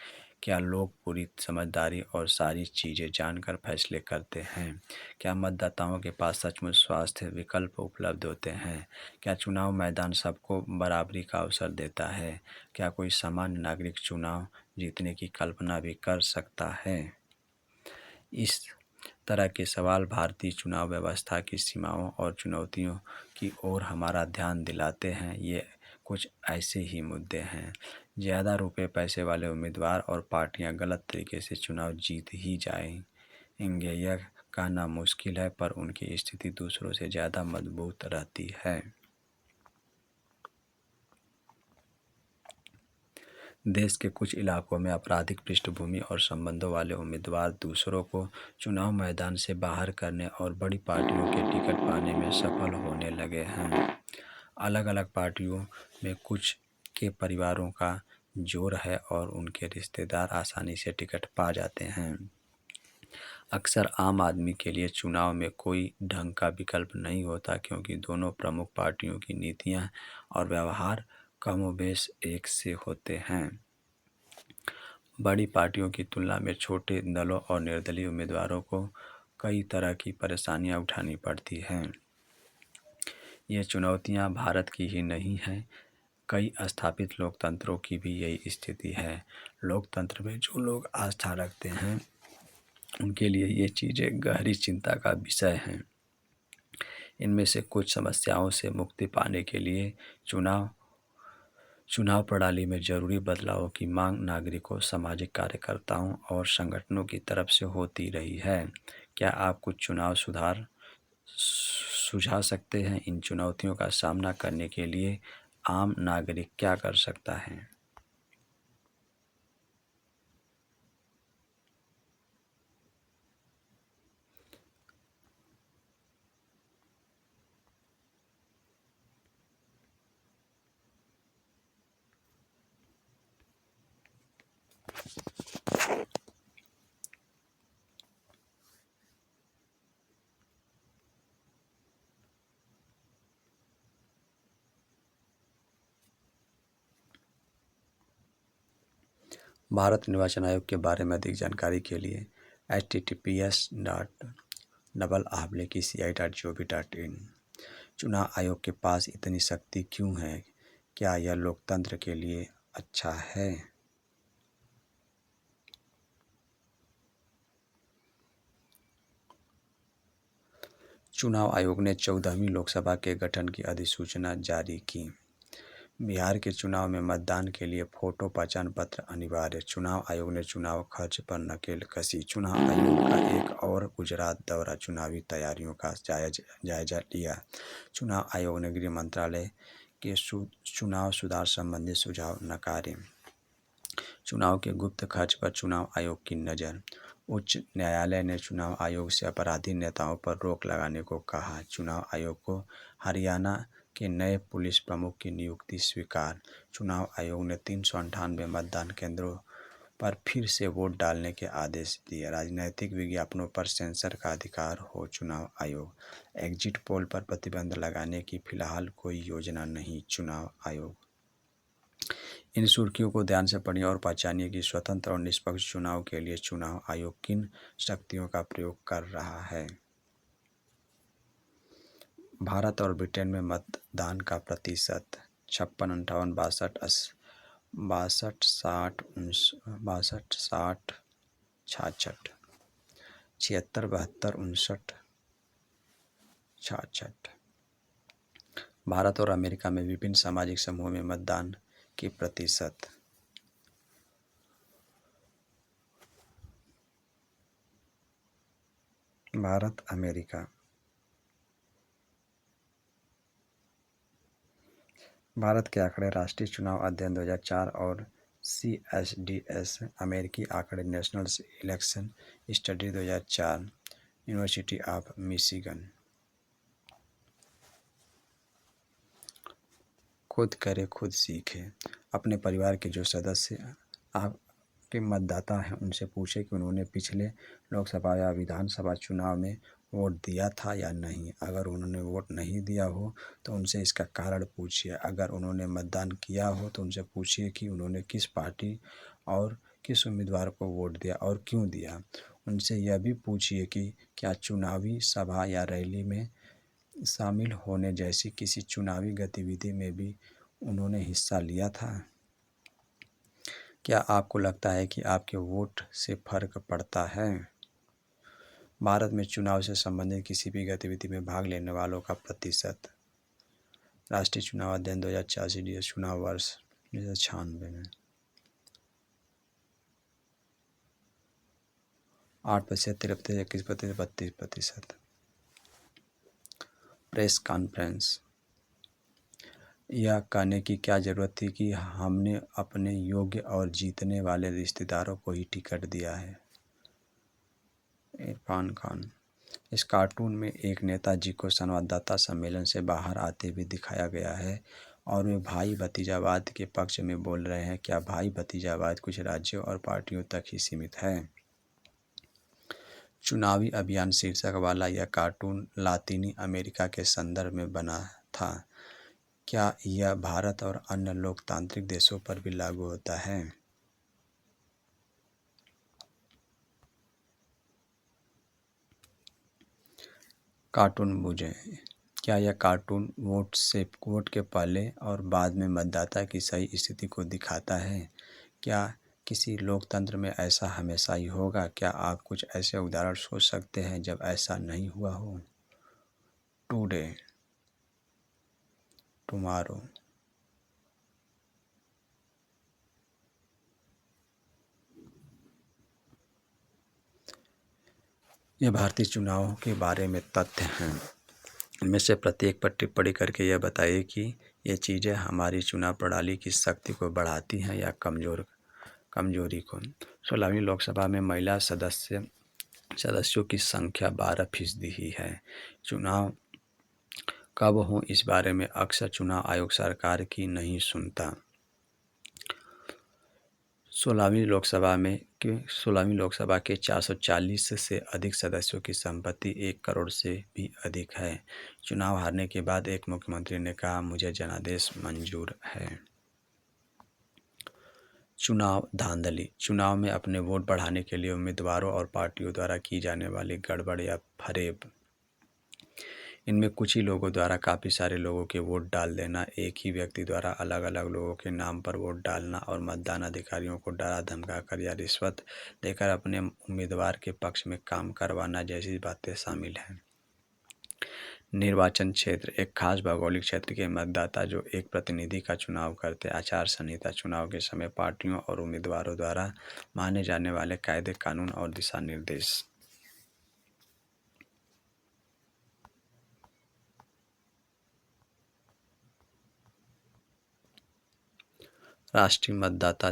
क्या लोग पूरी समझदारी और सारी चीज़ें जानकर फैसले करते हैं? क्या मतदाताओं के पास सचमुच स्वास्थ्य विकल्प उपलब्ध होते हैं? क्या चुनाव मैदान सबको बराबरी का अवसर देता है? क्या कोई सामान्य नागरिक चुनाव जीतने की कल्पना भी कर सकता है? इस तरह के सवाल भारतीय चुनाव व्यवस्था की सीमाओं और चुनौतियों की ओर हमारा ध्यान दिलाते हैं। ये कुछ ऐसे ही मुद्दे हैं। ज़्यादा रुपए पैसे वाले उम्मीदवार और पार्टियां गलत तरीके से चुनाव जीत ही जाएंगे यह कहना मुश्किल है, पर उनकी स्थिति दूसरों से ज़्यादा मजबूत रहती है। देश के कुछ इलाकों में आपराधिक पृष्ठभूमि और संबंधों वाले उम्मीदवार दूसरों को चुनाव मैदान से बाहर करने और बड़ी पार्टियों के टिकट पाने में सफल होने लगे हैं। अलग अलग पार्टियों में कुछ के परिवारों का जोर है और उनके रिश्तेदार आसानी से टिकट पा जाते हैं। अक्सर आम आदमी के लिए चुनाव में कोई ढंग का विकल्प नहीं होता, क्योंकि दोनों प्रमुख पार्टियों की नीतियां और व्यवहार कमोबेश एक से होते हैं। बड़ी पार्टियों की तुलना में छोटे दलों और निर्दलीय उम्मीदवारों को कई तरह की परेशानियां उठानी पड़ती हैं। ये चुनौतियां भारत की ही नहीं हैं, कई स्थापित लोकतंत्रों की भी यही स्थिति है। लोकतंत्र में जो लोग आस्था रखते हैं उनके लिए ये चीज़ें गहरी चिंता का विषय हैं। इनमें से कुछ समस्याओं से मुक्ति पाने के लिए चुनाव प्रणाली में जरूरी बदलावों की मांग नागरिकों, सामाजिक कार्यकर्ताओं और संगठनों की तरफ से होती रही है। क्या आप कुछ चुनाव सुधार सुझा सकते हैं? इन चुनौतियों का सामना करने के लिए आम नागरिक क्या कर सकता है? भारत निर्वाचन आयोग के बारे में अधिक जानकारी के लिए https://kci.gov.in। चुनाव आयोग के पास इतनी शक्ति क्यों है? क्या यह लोकतंत्र के लिए अच्छा है? चुनाव आयोग ने 14वीं लोकसभा के गठन की अधिसूचना जारी की। बिहार के चुनाव में मतदान के लिए फोटो पहचान पत्र अनिवार्य। चुनाव आयोग ने चुनाव खर्च पर नकेल कसी। चुनाव आयोग का एक और गुजरात दौरा, चुनावी तैयारियों का जायजा लिया। चुनाव आयोग ने गृह मंत्रालय के चुनाव सुधार संबंधी सुझाव नकारे। चुनाव के गुप्त खर्च पर चुनाव आयोग की नज़र। उच्च न्यायालय ने चुनाव आयोग से अपराधी नेताओं पर रोक लगाने को कहा। चुनाव आयोग को हरियाणा के नए पुलिस प्रमुख की नियुक्ति स्वीकार। चुनाव आयोग ने 398 मतदान केंद्रों पर फिर से वोट डालने के आदेश दिए। राजनीतिक विज्ञापनों पर सेंसर का अधिकार हो चुनाव आयोग। एग्जिट पोल पर प्रतिबंध लगाने की फिलहाल कोई योजना नहीं। चुनाव आयोग। इन सुर्खियों को ध्यान से पढ़िए और पहचानिए कि स्वतंत्र और निष्पक्ष चुनाव के लिए चुनाव आयोग किन शक्तियों का प्रयोग कर रहा है। भारत और ब्रिटेन में मतदान का प्रतिशत 56, 58, 62, 60, 66, 76, 72, 59, 66। भारत और अमेरिका में विभिन्न सामाजिक समूहों में मतदान की प्रतिशत। भारत, अमेरिका। भारत के आंकड़े राष्ट्रीय चुनाव अध्ययन 2004 और CSDS अमेरिकी आंकड़े national election study 2004 university of Michigan. खुद करें खुद सीखें। अपने परिवार के जो सदस्य आप के मतदाता हैं उनसे पूछे कि उन्होंने पिछले लोकसभा या विधानसभा चुनाव में वोट दिया था या नहीं। अगर उन्होंने वोट नहीं दिया हो तो उनसे इसका कारण पूछिए। अगर उन्होंने मतदान किया हो तो उनसे पूछिए कि उन्होंने किस पार्टी और किस उम्मीदवार को वोट दिया और क्यों दिया। उनसे यह भी पूछिए कि क्या चुनावी सभा या रैली में शामिल होने जैसी किसी चुनावी गतिविधि में भी उन्होंने हिस्सा लिया था। क्या आपको लगता है कि आपके वोट से फर्क पड़ता है? भारत में चुनाव से संबंधित किसी भी गतिविधि में भाग लेने वालों का प्रतिशत। राष्ट्रीय चुनाव अध्ययन 2004 CDS चुनाव वर्ष 1996 में 8%, 53%, 21%, 32%। Press conference. यह कहने की क्या ज़रूरत थी कि हमने अपने योग्य और जीतने वाले रिश्तेदारों को ही टिकट दिया है। इरफान खान। इस कार्टून में एक नेताजी को संवाददाता सम्मेलन से बाहर आते हुए दिखाया गया है और वे भाई भतीजावाद के पक्ष में बोल रहे हैं। क्या भाई भतीजावाद कुछ राज्यों और पार्टियों तक ही सीमित है? चुनावी अभियान शीर्षक वाला यह कार्टून लातीनी अमेरिका के संदर्भ में बना था। क्या यह भारत और अन्य लोकतांत्रिक देशों पर भी लागू होता है? कार्टून बूझें। क्या यह कार्टून वोट के पहले और बाद में मतदाता की सही स्थिति को दिखाता है? क्या किसी लोकतंत्र में ऐसा हमेशा ही होगा? क्या आप कुछ ऐसे उदाहरण सोच सकते हैं जब ऐसा नहीं हुआ हो? Today, tomorrow. ये भारतीय चुनावों के बारे में तथ्य हैं। इनमें से प्रत्येक पर टिप्पणी करके यह बताइए कि ये चीज़ें हमारी चुनाव प्रणाली की शक्ति को बढ़ाती हैं या कमजोरी को। 16वीं लोकसभा में महिला सदस्यों की संख्या 12% ही है। चुनाव कब हों इस बारे में अक्सर चुनाव आयोग सरकार की नहीं सुनता। 16वीं लोकसभा के 440 से अधिक सदस्यों की संपत्ति 1 करोड़ से भी अधिक है। चुनाव हारने के बाद एक मुख्यमंत्री ने कहा, मुझे जनादेश मंजूर है। चुनाव धांधली। चुनाव में अपने वोट बढ़ाने के लिए उम्मीदवारों और पार्टियों द्वारा की जाने वाली गड़बड़ या फरेब। इनमें कुछ ही लोगों द्वारा काफ़ी सारे लोगों के वोट डाल देना, एक ही व्यक्ति द्वारा अलग अलग लोगों के नाम पर वोट डालना और मतदान अधिकारियों को डरा धमकाकर या रिश्वत देकर अपने उम्मीदवार के पक्ष में काम करवाना जैसी बातें शामिल हैं। निर्वाचन क्षेत्र। एक खास भौगोलिक क्षेत्र के मतदाता जो एक प्रतिनिधि का चुनाव करते। आचार संहिता। चुनाव के समय पार्टियों और उम्मीदवारों द्वारा माने जाने वाले कायदे कानून और दिशा निर्देश। राष्ट्रीय मतदाता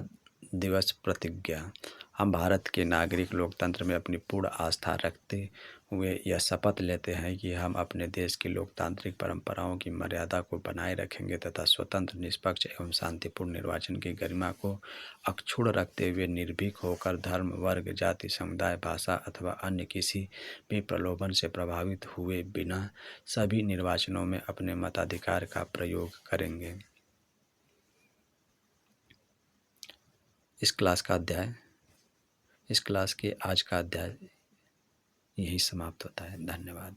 दिवस प्रतिज्ञा। हम भारत के नागरिक लोकतंत्र में अपनी पूर्ण आस्था रखते हुए यह शपथ लेते हैं कि हम अपने देश की लोकतांत्रिक परंपराओं की मर्यादा को बनाए रखेंगे तथा स्वतंत्र, निष्पक्ष एवं शांतिपूर्ण निर्वाचन की गरिमा को अक्षुण्ण रखते हुए निर्भीक होकर धर्म, वर्ग, जाति, समुदाय, भाषा अथवा अन्य किसी भी प्रलोभन से प्रभावित हुए बिना सभी निर्वाचनों में अपने मताधिकार का प्रयोग करेंगे। इस क्लास के आज का अध्याय यही समाप्त होता है। धन्यवाद।